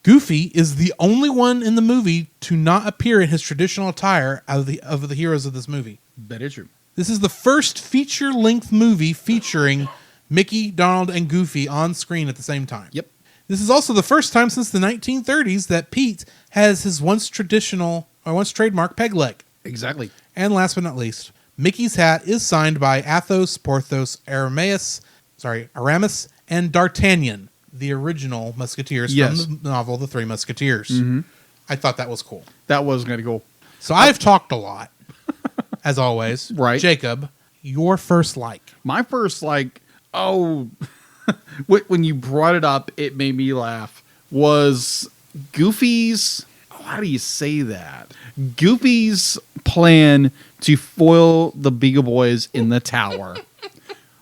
Goofy is the only one in the movie to not appear in his traditional attire of the heroes of this movie. That is true. This is the first feature-length movie featuring Mickey, Donald, and Goofy on screen at the same time. Yep. This is also the first time since the 1930s that Pete has his once trademark peg leg. Exactly. And last but not least, Mickey's hat is signed by Athos, Porthos, Aramis, and D'Artagnan, the original Musketeers Yes. from the novel The Three Musketeers. I thought that was cool. That was going to go. So I've talked a lot, as always. Right. Jacob, your first like. My first, when you brought it up, it made me laugh, was Goofy's, how do you say that? Goofy's plan to foil the Beagle Boys in the tower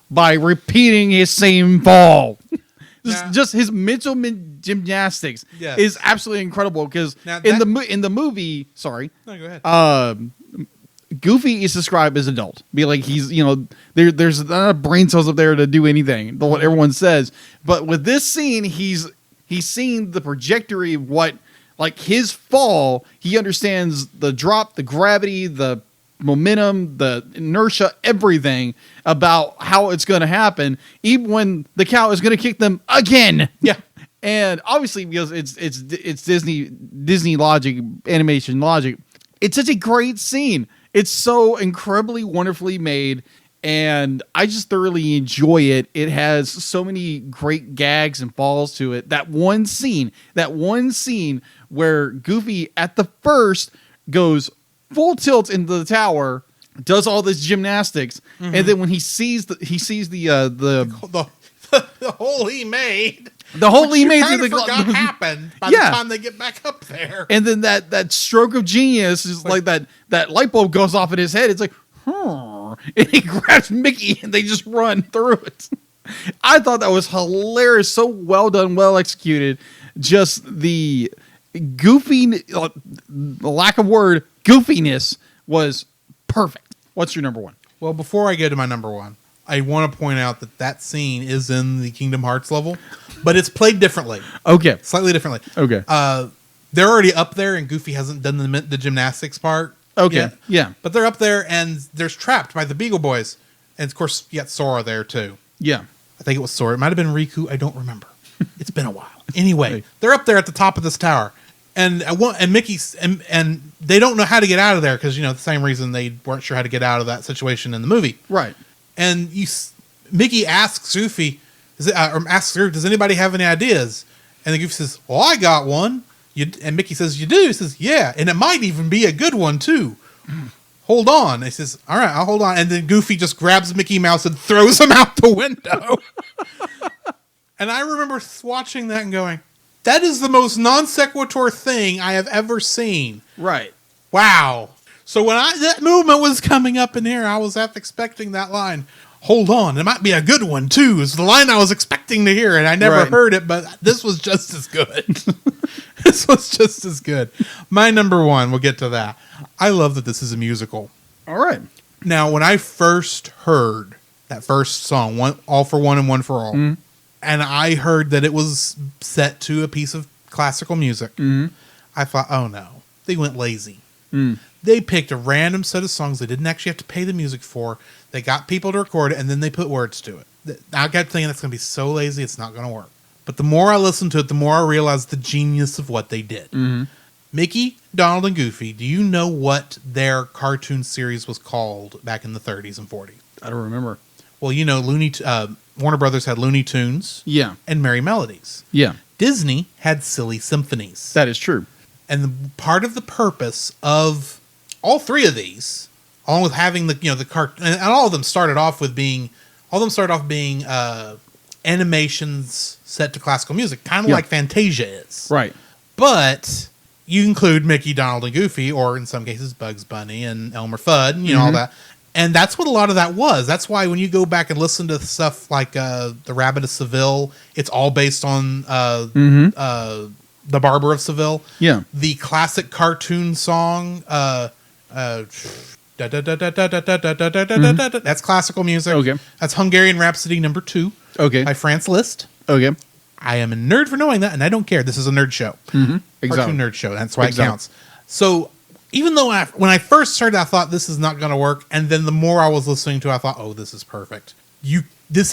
by repeating his same fall. Just his mental gymnastics is absolutely incredible because in the movie, sorry. No, go ahead. Goofy is described as an adult. Be like he's, there's not enough brain cells up there to do anything, what everyone says. But with this scene, he's seeing the trajectory of what, like his fall, he understands the drop, the gravity, the momentum, the inertia, everything about how it's going to happen, even when the cow is going to kick them again. Yeah. And obviously because it's Disney logic, animation logic, it's such a great scene. It's so incredibly wonderfully made, and I just thoroughly enjoy it. It has so many great gags and falls to it. That one scene where Goofy at the first goes full tilt into the tower, does all this gymnastics, and then when he sees the hole he made. The hole he made kind through of the forgot happened by the time they get back up there. And then that stroke of genius is like that light bulb goes off in his head. It's like, and he grabs Mickey and they just run through it. I thought that was hilarious. So well done, well executed. Just the goofy, the lack of word, goofiness was perfect. What's your number one? Well, before I go to my number one, I want to point out that scene is in the Kingdom Hearts level, but it's played differently. Okay. Slightly differently. Okay. They're already up there, and Goofy hasn't done the gymnastics part. Okay. Yet. Yeah. But they're up there, and they're trapped by the Beagle Boys. And, of course, you got Sora there, too. Yeah. I think it was Sora. It might have been Riku. I don't remember. It's been a while. Anyway, they're up there at the top of this tower. And Mickey's and they don't know how to get out of there because, the same reason they weren't sure how to get out of that situation in the movie. Right. And Mickey asks Goofy, does anybody have any ideas? And then Goofy says, well, I got one. And Mickey says, you do? He says, yeah. And it might even be a good one, too. Hold on. And he says, all right, I'll hold on. And then Goofy just grabs Mickey Mouse and throws him out the window. And I remember watching that and going, that is the most non sequitur thing I have ever seen. Right. Wow. So when that movement was coming up in here, I was half expecting that line. Hold on, it might be a good one too. Is the line I was expecting to hear, and I never heard it, but this was just as good. This was just as good. My number one, we'll get to that. I love that this is a musical. All right. Now, when I first heard that first song, All for One and One for All, and I heard that it was set to a piece of classical music, I thought, oh no, they went lazy. They picked a random set of songs they didn't actually have to pay the music for. They got people to record it, and then they put words to it. I got thinking that's going to be so lazy, it's not going to work. But the more I listened to it, the more I realized the genius of what they did. Mickey, Donald, and Goofy, do you know what their cartoon series was called back in the 30s and 40s? I don't remember. Well, Warner Brothers had Looney Tunes and Merry Melodies. Yeah. Disney had Silly Symphonies. That is true. And part of the purpose of all three of these, along with having the cart, and all of them started off being animations set to classical music, kind of like Fantasia is. Right. But you include Mickey, Donald, and Goofy, or in some cases Bugs Bunny and Elmer Fudd, and all that. And that's what a lot of that was. That's why when you go back and listen to stuff like The Rabbit of Seville, it's all based on The Barber of Seville. Yeah. The classic cartoon song, that's classical music. Okay. That's Hungarian Rhapsody No. 2. Okay. By Franz Liszt. Okay. I am a nerd for knowing that, and I don't care. This is a nerd show. Cartoon nerd show. That's why it counts. So even though when I first started, I thought this is not going to work, and then the more I was listening to it, I thought, oh, this is perfect. This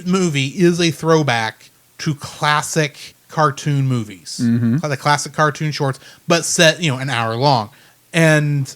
movie is a throwback to classic cartoon movies, the classic cartoon shorts, but set an hour long. And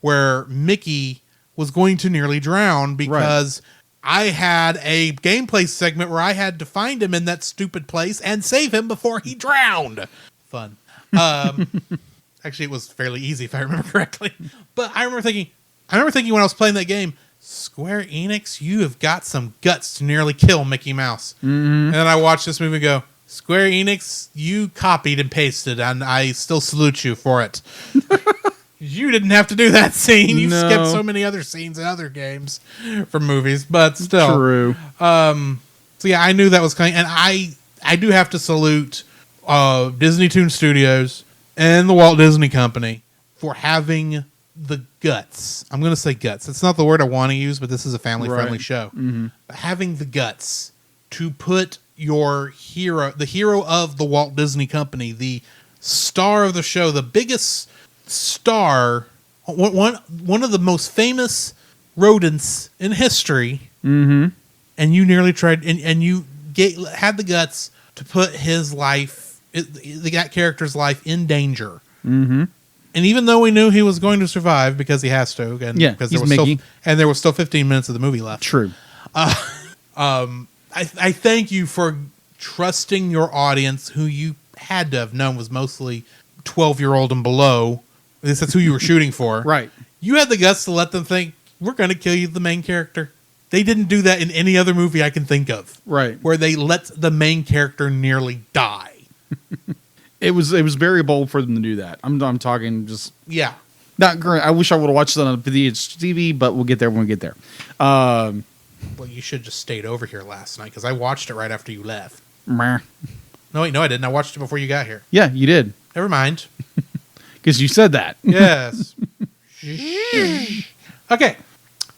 where Mickey was going to nearly drown because I had a gameplay segment where I had to find him in that stupid place and save him before he drowned. Fun. Actually, it was fairly easy if I remember correctly. But I remember thinking when I was playing that game, Square Enix, you have got some guts to nearly kill Mickey Mouse. And then I watched this movie and go, Square Enix, you copied and pasted, and I still salute you for it. You didn't have to do that scene. You skipped so many other scenes in other games from movies, but still. True. So yeah, I knew that was coming, and I do have to salute Disney Toon Studios and the Walt Disney Company for having the guts. I'm going to say guts. It's not the word I want to use, but this is a family-friendly show. But having the guts to put your hero, the hero of the Walt Disney Company, the star of the show, the biggest star, one of the most famous rodents in history, and you nearly tried, and you had the guts to put his life, that character's life, in danger. And even though we knew he was going to survive because he has to, and because there was still 15 minutes of the movie left. True. I thank you for trusting your audience, who you had to have known was mostly 12-year-old and below. At least that's who you were shooting for. Right. You had the guts to let them think, we're going to kill you, the main character. They didn't do that in any other movie I can think of. Right. Where they let the main character nearly die. It was very bold for them to do that. I'm talking just... Yeah. Not great. I wish I would have watched it on TV, but we'll get there when we get there. Well, you should have just stayed over here last night, because I watched it right after you left. Meh. No, wait, no, I didn't. I watched it before you got here. Yeah, you did. Never mind. Because you said that. Yes. Okay.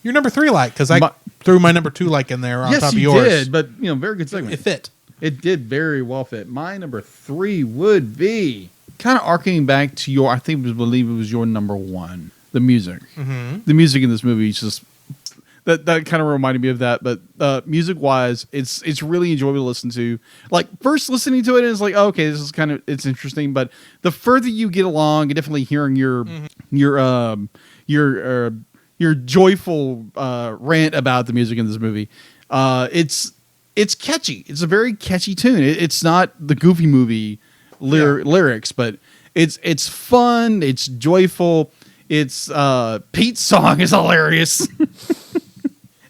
Your number 3 like, because I threw my number 2 like in there on top of yours. Yes, you did, but very good segment. It fit. It did very well fit. My number 3 would be kind of arcing back to I believe it was your number 1, the music. The music in this movie is just, that kind of reminded me of that. But music-wise, it's really enjoyable to listen to. Like, first listening to it, it's like, oh, okay, this is it's interesting. But the further you get along, and definitely hearing your joyful rant about the music in this movie, it's catchy. It's a very catchy tune. It's not the Goofy movie lyrics, but it's fun. It's joyful. It's Pete's song is hilarious.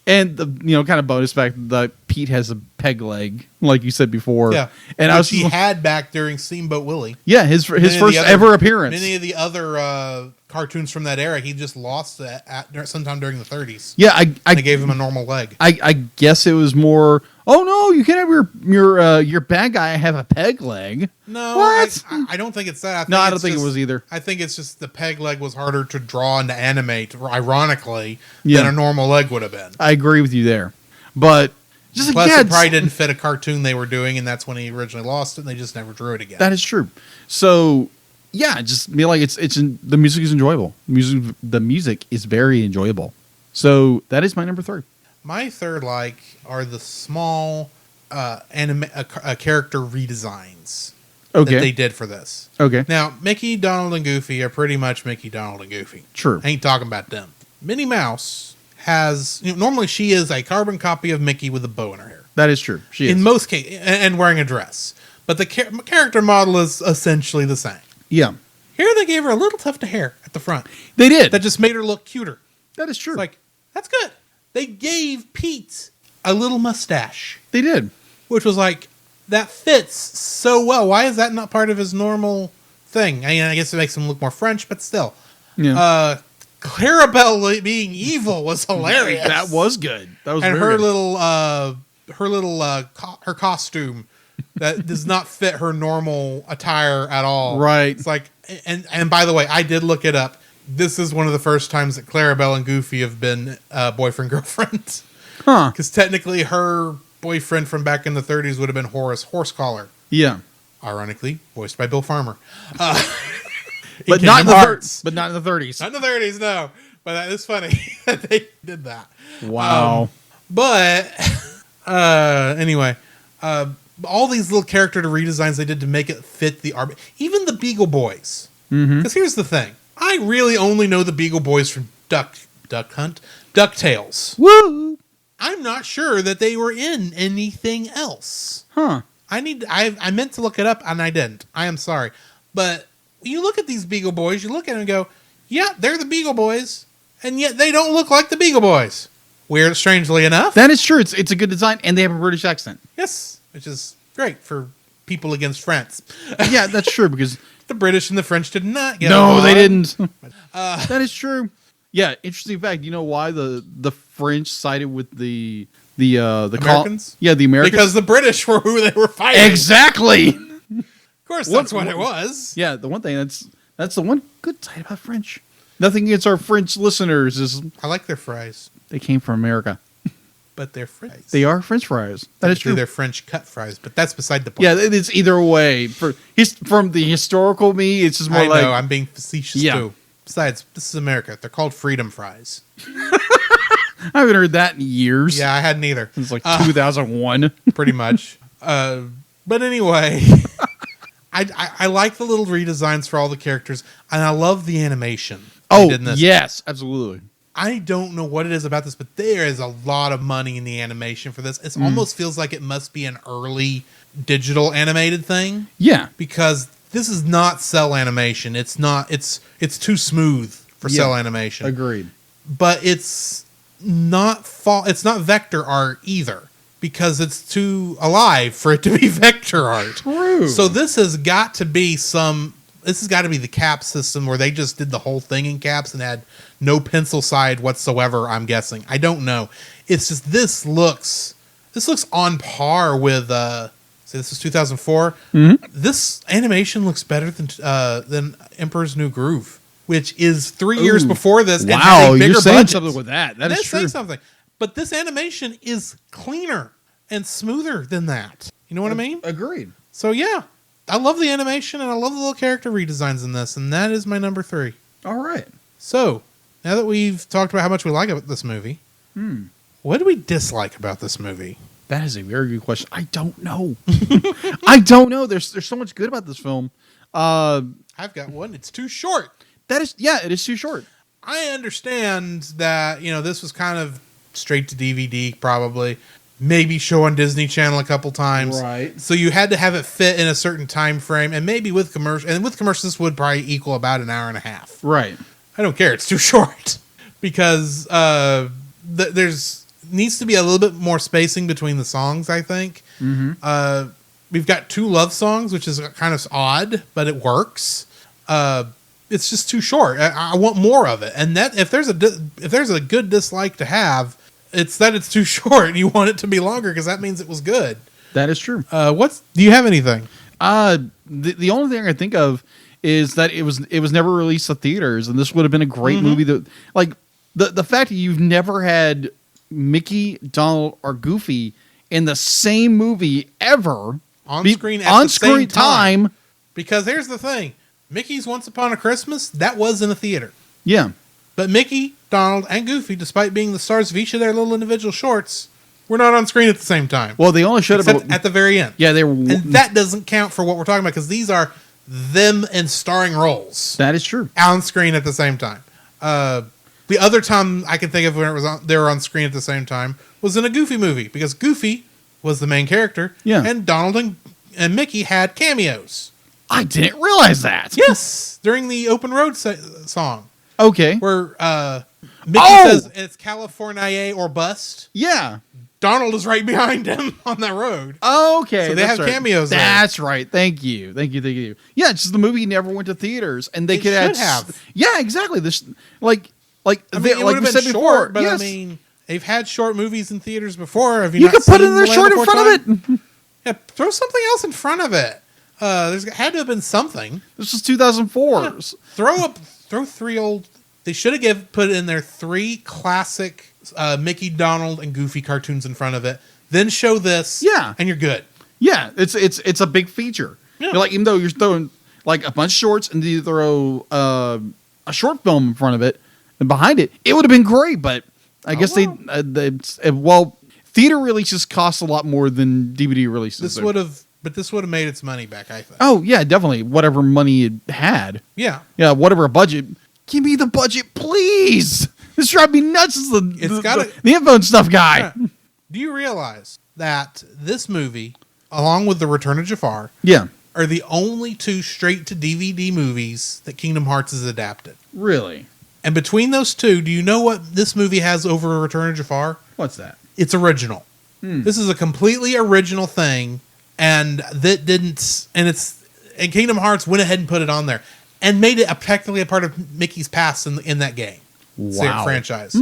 And the kind of bonus fact that Pete has a peg leg, like you said before. Yeah, and which he had back during Steamboat Willie. Yeah, his first ever appearance. Many of the other cartoons from that era, he just lost that sometime during the 30s. Yeah, they gave him a normal leg. I guess it was more. Oh no, you can't have your bad guy have a peg leg. No, what? I don't think it's that. I don't think it was either. I think it's just the peg leg was harder to draw and to animate, ironically, than a normal leg would have been. I agree with you there, but just plus it probably didn't fit a cartoon they were doing, and that's when he originally lost it, and they just never drew it again. That is true. So yeah, just be like the music is enjoyable. The music is very enjoyable. So that is my number 3. My third are the small character redesigns that they did for this. Okay. Now, Mickey, Donald, and Goofy are pretty much Mickey, Donald, and Goofy. True. I ain't talking about them. Minnie Mouse has... normally she is a carbon copy of Mickey with a bow in her hair. That is true. She is. In most cases, and wearing a dress. But the character model is essentially the same. Yeah. Here they gave her a little tuft of hair at the front. They did. That just made her look cuter. That is true. It's like, that's good. They gave Pete a little mustache. They did. Which was like, that fits so well. Why is that not part of his normal thing? I guess it makes him look more French, but still. Yeah. Clarabelle being evil was hilarious. That was good. That was and very good. Her costume that does not fit her normal attire at all. Right. It's like, and by the way, I did look it up. This is one of the first times that Clarabelle and Goofy have been boyfriend-girlfriend. Huh. Because technically her boyfriend from back in the 30s would have been Horace Horsecollar. Yeah. Ironically, voiced by Bill Farmer. But not in the 30s. But not in the 30s. Not in the 30s, no. But that is funny that they did that. Wow. Anyway, all these little character redesigns they did to make it fit the art. Even the Beagle Boys. Because here's the thing. I really only know the Beagle Boys from DuckTales. Woo! I'm not sure that they were in anything else. Huh. I meant to look it up and I didn't. I am sorry. But you look at these Beagle Boys, you look at them and go, yeah, they're the Beagle Boys, and yet they don't look like the Beagle Boys. Weird, strangely enough. That is true. It's a good design, and they have a British accent. Yes, which is great for people against France. Yeah, that's true because The British and the French did not get no, along. they didn't. That is true. Yeah, interesting fact. You know why the French sided with the Americans? the Americans Because the British were who they were fighting. exactly. Of course, that's what it was. Yeah, the one thing that's the one good side about French. Nothing against our French listeners is I like their fries, they came from America. but they're fries. They are French fries. That is Actually, true. they're French cut fries, but that's beside the point. Yeah, it's either way. From the historical me, it's just more I like know, I'm being facetious Yeah. too. Besides, this is America. They're called freedom fries. I haven't heard that in years. Yeah, I hadn't either. Since like 2001. Pretty much. But anyway, I like the little redesigns for all the characters, and I love the animation. they did in this. yes, absolutely. I don't know what it is about this, but there is a lot of money in the animation for this. It almost feels like it must be an early digital animated thing, Yeah. because this is not cell animation. It's not. It's too smooth for Yeah. cell animation. Agreed. But it's not it's not vector art either, because it's too alive for it to be vector art. True. So this has got to be the cap system where they just did the whole thing in caps and had no pencil side whatsoever, I'm guessing. I don't know. It's just this looks on par with say this is 2004. Mm-hmm. This animation looks better than Emperor's New Groove, which is 3 years before this. and has Wow, a bigger you're saying budget. something with that. That is That's true. saying something. But this animation is cleaner and smoother than that. You know what I mean? Agreed. So yeah, I love the animation and I love the little character redesigns in this, and that is my number 3. All right. So now that we've talked about how much we like about this movie, what do we dislike about this movie? That is a very good question. I don't know. I don't know. There's so much good about this film. I've got one. It's too short. It is too short. I understand that, this was kind of straight to DVD, probably. Maybe show on Disney Channel a couple times. Right. So you had to have it fit in a certain time frame, and maybe with commercial. And with commercials, this would probably equal about an hour and a half. Right. I don't care. It's too short because there's needs to be a little bit more spacing between the songs, I think. Mm-hmm. We've got 2 love songs, which is kind of odd, but it works. It's just too short. I want more of it. And that if there's a good dislike to have, it's that it's too short. You want it to be longer because that means it was good. That is true. Do you have anything? The only thing I think of is that it was never released to theaters, and this would have been a great movie. That like the fact that you've never had Mickey, Donald, or Goofy in the same movie ever On screen at the same time. Because here's the thing. Mickey's Once Upon a Christmas, that was in a theater. Yeah. But Mickey, Donald, and Goofy, despite being the stars of each of their little individual shorts, were not on screen at the same time. Well, they only showed Except up at the very end. Yeah, they were. And that doesn't count for what we're talking about, because these are them in starring roles That is true. on screen at the same time. The other time I can think of when they were on screen at the same time was in a Goofy movie, because Goofy was the main character, Yeah. and Donald and Mickey had cameos. I didn't realize that. Yes, during the Open Road song, Okay. where Mickey says it's California or bust. Yeah. Donald is right behind him on that road. Okay. So they that's have right. cameos there. That's right. Thank you. Yeah, it's just the movie never went to theaters, and they could should have. have. Yeah, exactly. This I mean, it would have we been said short, before, but yes. I mean, they've had short movies in theaters before. Have you you not could put seen another The Land short in Before front Time? of it. Yeah, throw something else in front of it. There's had to have been something. This was 2004. Yeah. Throw 3 old. They should have put in there 3 classic Mickey, Donald, and Goofy cartoons in front of it. Then show this. Yeah. And you're good. Yeah, it's a big feature. Yeah. You're like, even though you're throwing like a bunch of shorts and you throw a short film in front of it and behind it, it would have been great. But I guess theater releases cost a lot more than DVD releases. This would have made its money back, I think. Oh yeah, definitely. Whatever money it had. Yeah. Yeah, whatever budget. Give me the budget, please. This drives me nuts as the info and stuff guy. Yeah. Do you realize that this movie, along with The Return of Jafar, Yeah. are the only two straight-to-DVD movies that Kingdom Hearts has adapted? Really? And between those two, do you know what this movie has over Return of Jafar? What's that? It's original. This is a completely original thing, and that didn't. And Kingdom Hearts went ahead and put it on there and made it technically a part of Mickey's past in that game. Wow. Franchise.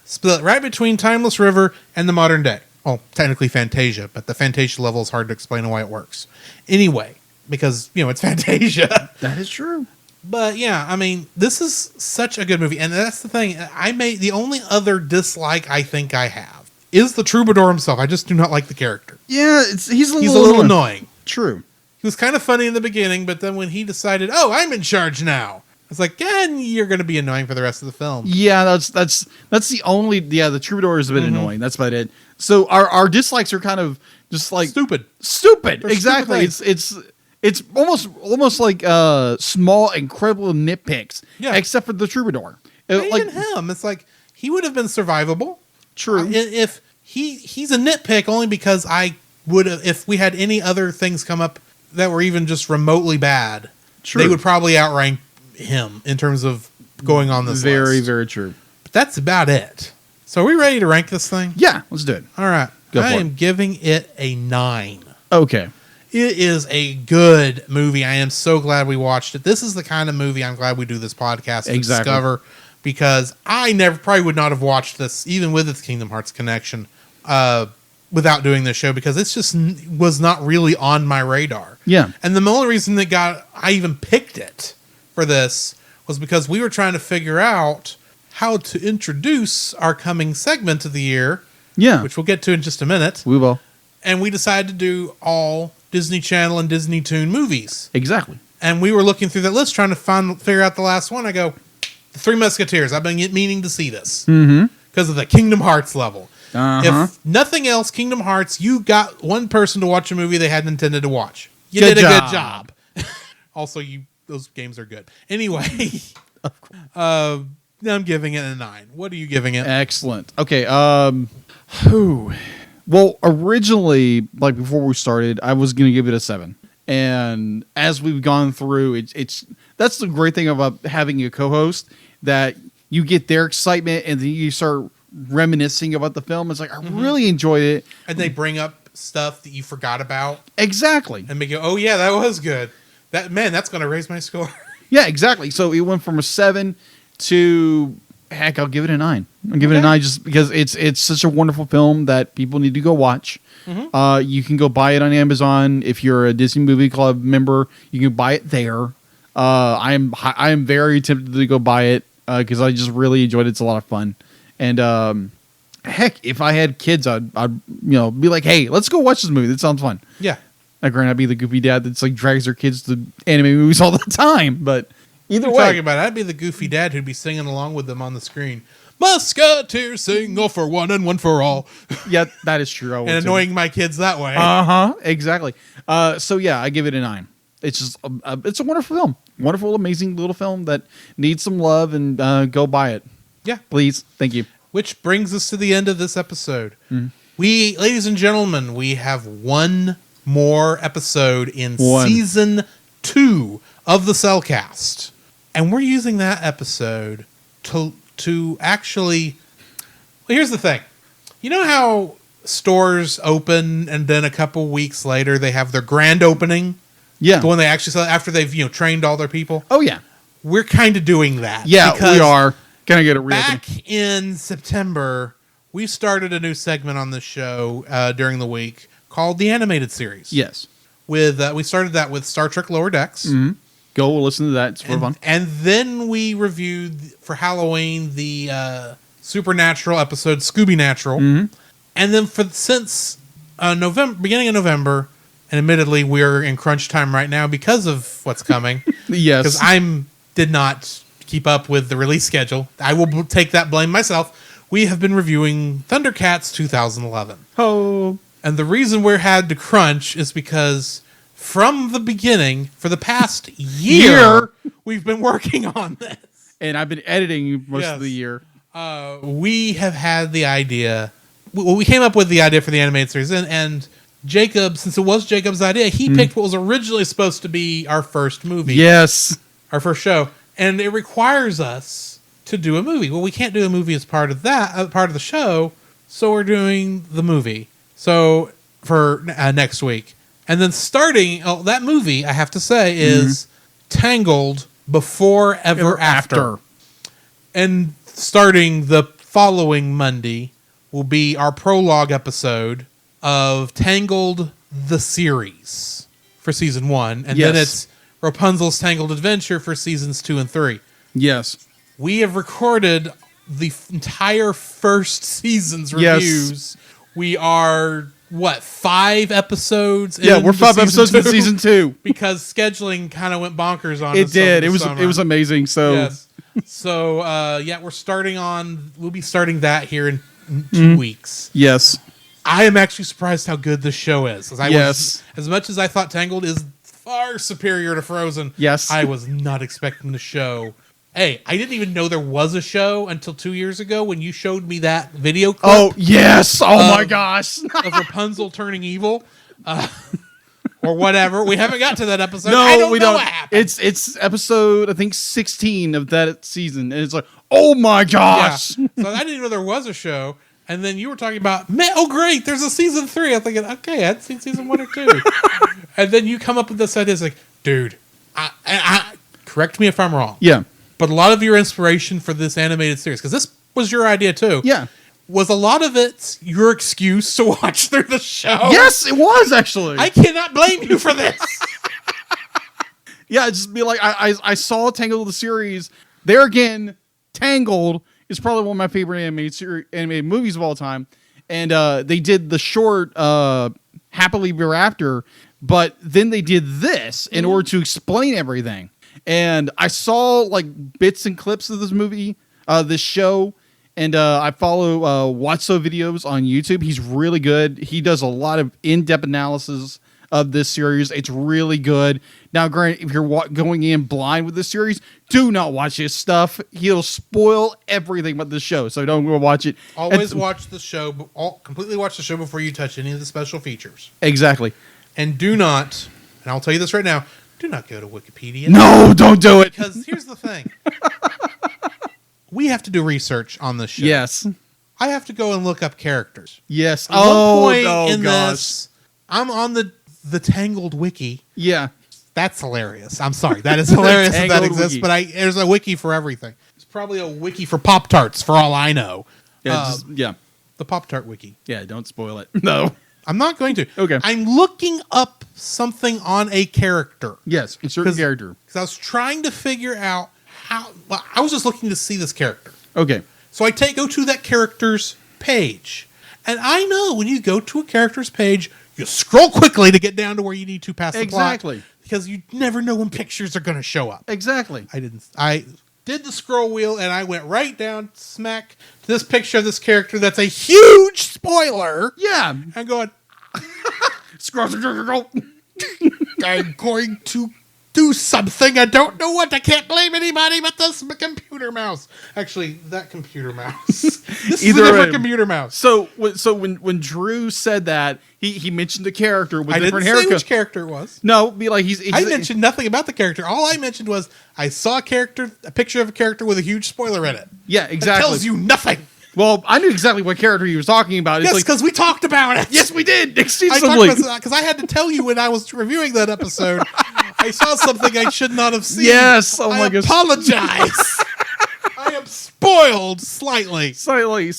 Split right between Timeless River and the modern day. Well, technically Fantasia, but the Fantasia level is hard to explain why it works. Anyway, because it's Fantasia. That is true. But yeah, I mean, this is such a good movie, and that's the thing. The only other dislike I think I have is the Troubadour himself. I just do not like the character. Yeah, he's a little annoying. True. He was kind of funny in the beginning, but then when he decided, "Oh, I'm in charge now," it's like, "And you're going to be annoying for the rest of the film." Yeah, that's the only. Yeah, the Troubadour is a bit annoying. That's about it. So our dislikes are kind of just like Stupid. Stupid. Exactly. Stupid it's almost like small, incredible nitpicks. Yeah. Except for the Troubadour. Even him, it's like he would have been survivable. True. If he's a nitpick only because I would have, if we had any other things come up that were even just remotely bad, True. they would probably outrank him in terms of going on this very, list. very true. But that's about it. So are we ready to rank this thing? Yeah, let's do it. All right. Go I for am giving it a 9. Okay. It is a good movie. I am so glad we watched it. This is the kind of movie I'm glad we do this podcast to discover, because I probably would not have watched this, even with its Kingdom Hearts connection, without doing this show, because it's just was not really on my radar. Yeah. And the only reason I even picked it for this was because we were trying to figure out how to introduce our coming segment of the year, Yeah. which we'll get to in just a minute. We will. And we decided to do all Disney Channel and Disney Toon movies. Exactly. And we were looking through that list trying to figure out the last one. I go, The Three Musketeers. I've been meaning to see this because of the Kingdom Hearts level. If nothing else, Kingdom Hearts, you got one person to watch a movie they hadn't intended to watch. You did a good job. Also, those games are good. Anyway, I'm giving it a 9. What are you giving it? Excellent. Okay. Well, originally, like before we started, I was going to give it a 7. And as we've gone through, that's the great thing about having a co-host, that you get their excitement and then you start reminiscing about the film. It's like, I really enjoyed it. And they bring up stuff that you forgot about. Exactly. And make you, oh yeah, that was good. That's going to raise my score. Yeah, exactly. So it went from a 7 to, heck, I'll give it a 9. I'll give it a 9 just because it's such a wonderful film that people need to go watch. You can go buy it on Amazon. If you're a Disney Movie Club member, you can buy it there. I am very tempted to go buy it because I just really enjoyed it. It's a lot of fun. And heck, if I had kids, I'd be like, hey, let's go watch this movie. That sounds fun. Yeah. Granted, I'd be the goofy dad that's like drags their kids to anime movies all the time, but either way, talking about it, I'd be the goofy dad who'd be singing along with them on the screen. Musketeers sing, all for one and one for all. Yeah, that is true. And annoying my kids that way. Exactly. So yeah, I give it a 9. It's just it's a wonderful film, wonderful, amazing little film that needs some love, and go buy it. Yeah, please, thank you. Which brings us to the end of this episode. We, ladies and gentlemen, we have one more episode in season 2 of the Cellcast, and we're using that episode to actually. Well, here's the thing. You know how stores open and then a couple weeks later they have their grand opening? Yeah, the one they actually sell after they've trained all their people. Oh yeah, we're kind of doing that. Yeah, we are gonna get a reopening. Back in September, we started a new segment on this show during the week called the Animated Series. Yes, with we started that with Star Trek Lower Decks. Go listen to that; it's fun. And then we reviewed for Halloween the Supernatural episode Scooby Natural, and then since beginning of November, and admittedly we're in crunch time right now because of what's coming. Yes, because I did not keep up with the release schedule. I will take that blame myself. We have been reviewing Thundercats 2011. Oh. And the reason we had to crunch is because from the beginning, for the past year, we've been working on this. and I've been editing most Yes. of the year. We have had the idea. Well, we came up with the idea for the animated series, and Jacob, since it was Jacob's idea, he picked what was originally supposed to be our first movie. Yes. Our first show, and it requires us to do a movie. Well, we can't do a movie as part of that, part of the show, so we're doing the movie. So for next week, and then starting that movie, I have to say, is Tangled Before Ever After, and starting the following Monday will be our prologue episode of Tangled the series for season 1, and then it's Rapunzel's Tangled Adventure for seasons 2 and 3. Yes. We have recorded the entire first season's reviews. We are, 5 episodes? Yeah, we're 5 episodes in season 2. Because scheduling kind of went bonkers on us. It did. over the It summer. was amazing. So Yes. So, we'll be starting that here in 2 weeks. yes. I am actually surprised how good this show is. Yes. As much as I thought Tangled is far superior to Frozen, Yes. I was not expecting the show. Hey, I didn't even know there was a show until 2 years ago when you showed me that video clip Oh, yes. Oh my gosh. of Rapunzel turning evil. Or whatever. We haven't got to that episode. No, I don't we know don't. what happened. It's episode, I think, 16 of that season. And it's like, oh my Yeah. gosh. So I didn't know there was a show. And then you were talking about, man, oh great, there's a season 3. I'm thinking, okay, I hadn't seen season 1 or 2. And then you come up with this idea, it's like, dude, I correct me if I'm wrong. Yeah. But a lot of your inspiration for this animated series, because this was your idea too. Yeah. Was a lot of it your excuse to watch through the show? Yes, it was actually. I cannot blame you for this. Yeah, just be like, I saw Tangled the series. There again, Tangled is probably one of my favorite animated movies of all time. And they did the short Happily Ever After, but then they did this in order to explain everything. And I saw like bits and clips of this movie, this show, and I follow Watso videos on YouTube. He's really good. He does a lot of in-depth analysis of this series. It's really good. Now, granted, if you're going in blind with this series, do not watch his stuff. He'll spoil everything about the show, so don't go watch it. Always watch the show, completely watch the show before you touch any of the special features. Exactly. And do not, and I'll tell you this right now, do not go to Wikipedia. No, don't do it. Because here's the thing. We have to do research on this show. Yes. I have to go and look up characters. Yes. At one point oh in gosh. this, I'm on the Tangled wiki. Yeah. That's hilarious. I'm sorry. That is hilarious that Tangled exists, wiki. but there's a wiki for everything. There's probably a wiki for Pop-Tarts, for all I know. Yeah. Yeah. The Pop-Tart wiki. Yeah. Don't spoil it. No. I'm not going to. Okay. I'm looking up something on a character. Yes. A certain character. Because I was trying to figure out how... Well, I was just looking to see this character. Okay. So I go to that character's page. And I know when you go to a character's page, you scroll quickly to get down to where you need to pass the plot. Exactly. Because you never know when pictures are going to show up. Exactly. I did the scroll wheel and I went right down smack to this picture of this character that's a huge spoiler. Yeah. I'm going, Scroll. I'm going to do something. I don't know what. I can't blame anybody but this computer mouse. Actually, that computer mouse. This is a different computer mouse. So when Drew said that, he mentioned a character with I didn't different say haircut. which character it was. No, be like he's I mentioned nothing about the character. All I mentioned was I saw a picture of a character with a huge spoiler in it. Yeah, That exactly. tells you nothing. Well, I knew exactly what character he was talking about. It's Yes, like, because we talked about it. yes, we did I extensively. talked about because I had to tell you when I was reviewing that episode. I saw something I should not have seen. Yes, oh my I gosh. apologize. I am spoiled slightly. Slightly.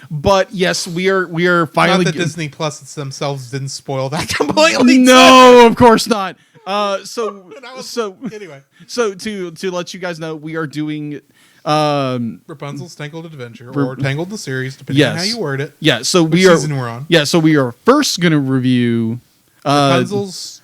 But yes, we are finally. Not that Disney Plus themselves didn't spoil that completely. No, of course not. Anyway, So to let you guys know, we are doing. Rapunzel's Tangled Adventure or Tangled the series, depending on how you word it. Yeah, so Which we are. season we're on? Yeah, so we are first going to review Rapunzel's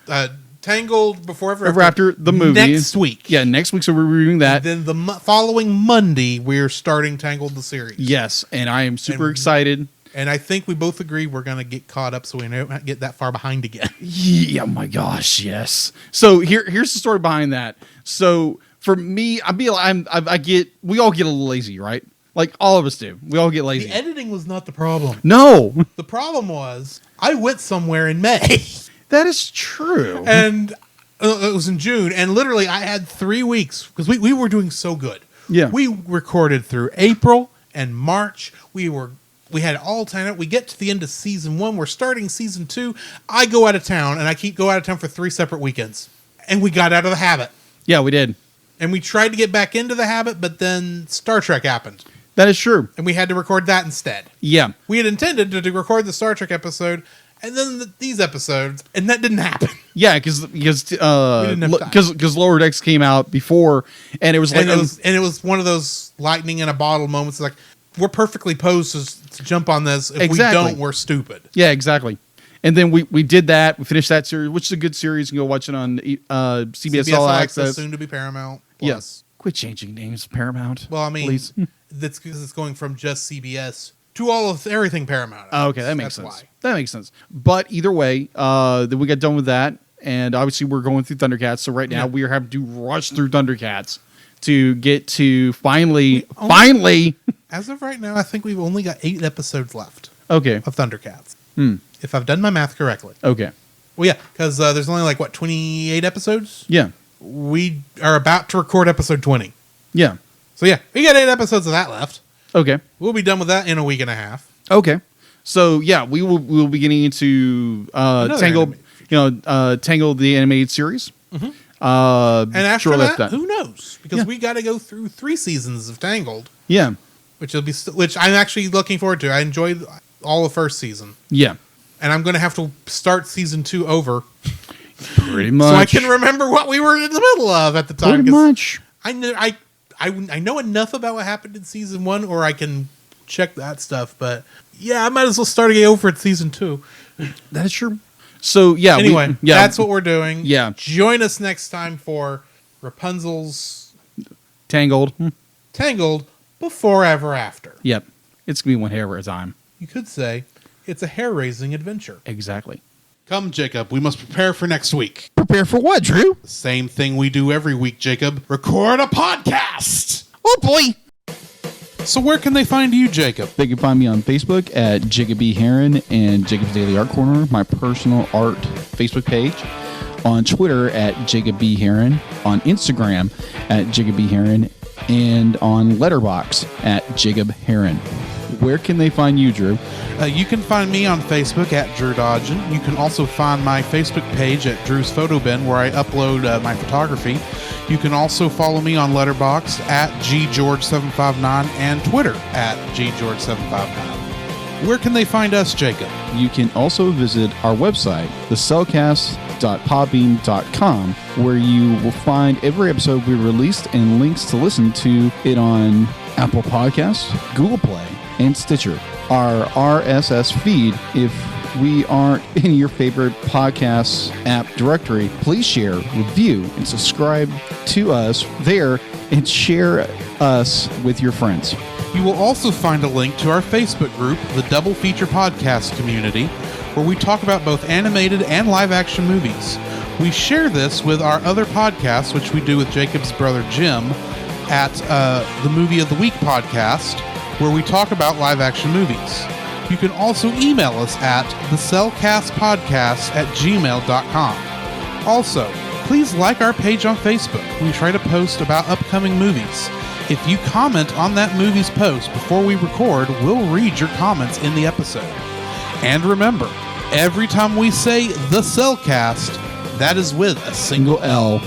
Tangled Before Ever After the movie next week. Yeah, next week. So we're reviewing that. Then the following Monday, we're starting Tangled the series. Yes, and I am super excited. And I think we both agree we're going to get caught up so we don't get that far behind again. Yeah, my gosh, yes. So here's the story behind that. So For me, we all get a little lazy, right? Like all of us do. We all get lazy. The editing was not the problem. No, The problem was I went somewhere in May. that is true. And it was in June, and literally I had 3 weeks because we were doing so good. Yeah. We recorded through April and March. We had all time. We get to the end of season 1. We're starting season 2. I go out of town, and I go out of town for 3 separate weekends. And we got out of the habit. Yeah, we did. And we tried to get back into the habit, but then Star Trek happened. That is true. And we had to record that instead. Yeah. We had intended to record the Star Trek episode and then these episodes, and that didn't happen. Yeah, because didn't have time. Lower Decks came out before, and it was like And it was one of those lightning in a bottle moments. Like, we're perfectly posed to jump on this. If Exactly. we don't, we're stupid. yeah, exactly. And then we did that. We finished that series, which is a good series. You can go watch it on CBS All Access. soon to be Paramount. Yes. Quit changing names, Paramount. Well, I mean, please. that's because it's going from just CBS to all of everything Paramount. Oh, okay, that makes That's sense. why. That makes sense. But either way, then we got done with that, and obviously we're going through Thundercats. So right now we are having to rush through Thundercats to get to finally. As of right now, I think we've only got 8 episodes left Okay. of Thundercats. If I've done my math correctly. Okay. Well, yeah, because there's only 28 episodes. Yeah. We are about to record episode 20. Yeah. So yeah, we got 8 episodes of that left. Okay. We'll be done with that in a week and a half. Okay. So yeah, we'll be getting into Tangled, Tangled the animated series. And after shortly that, who knows? Because Yeah. we got to go through 3 seasons of Tangled, Yeah. which I'm actually looking forward to. I enjoyed all the first season, Yeah. and I'm going to have to start season 2 over Pretty much. so I can remember what we were in the middle of at the time. Pretty 'cause much. I know enough about what happened in season 1, or I can check that stuff. But yeah, I might as well start again over at season 2. That is true. So yeah. Anyway, that's what we're doing. Yeah. Join us next time for Rapunzel's Tangled. Tangled Before Ever After. Yep. It's gonna be one hair at a time. You could say it's a hair-raising adventure. Exactly. Come, Jacob. We must prepare for next week. Prepare for what, Drew? The same thing we do every week, Jacob. Record a podcast. Oh, boy. So where can they find you, Jacob? They can find me on Facebook at Jacob B. Heron and Jacob's Daily Art Corner, my personal art Facebook page. On Twitter at Jacob B. Heron. On Instagram at Jacob B. Heron. And on Letterboxd at Jacob Heron. Where can they find you, Drew? You can find me on Facebook at Drew Dodgen. You can also find my Facebook page at Drew's Photo Bin, where I upload my photography. You can also follow me on Letterboxd at GGeorge759 and Twitter at GGeorge759. Where can they find us, Jacob? You can also visit our website, thecellcast.podbean.com, where you will find every episode we released and links to listen to it on Apple Podcasts, Google Play, and Stitcher. Our RSS feed, if we aren't in your favorite podcast app directory, please share, review, and subscribe to us there and share us with your friends. You will also find a link to our Facebook group, the Double Feature Podcast Community, where we talk about both animated and live-action movies. We share this with our other podcasts, which we do with Jacob's brother Jim, at the Movie of the Week podcast, where we talk about live-action movies. You can also email us at thecellcastpodcast@gmail.com. Also, please like our page on Facebook. We try to post about upcoming movies. If you comment on that movie's post before we record, we'll read your comments in the episode. And remember, every time we say the Cellcast, that is with a single L.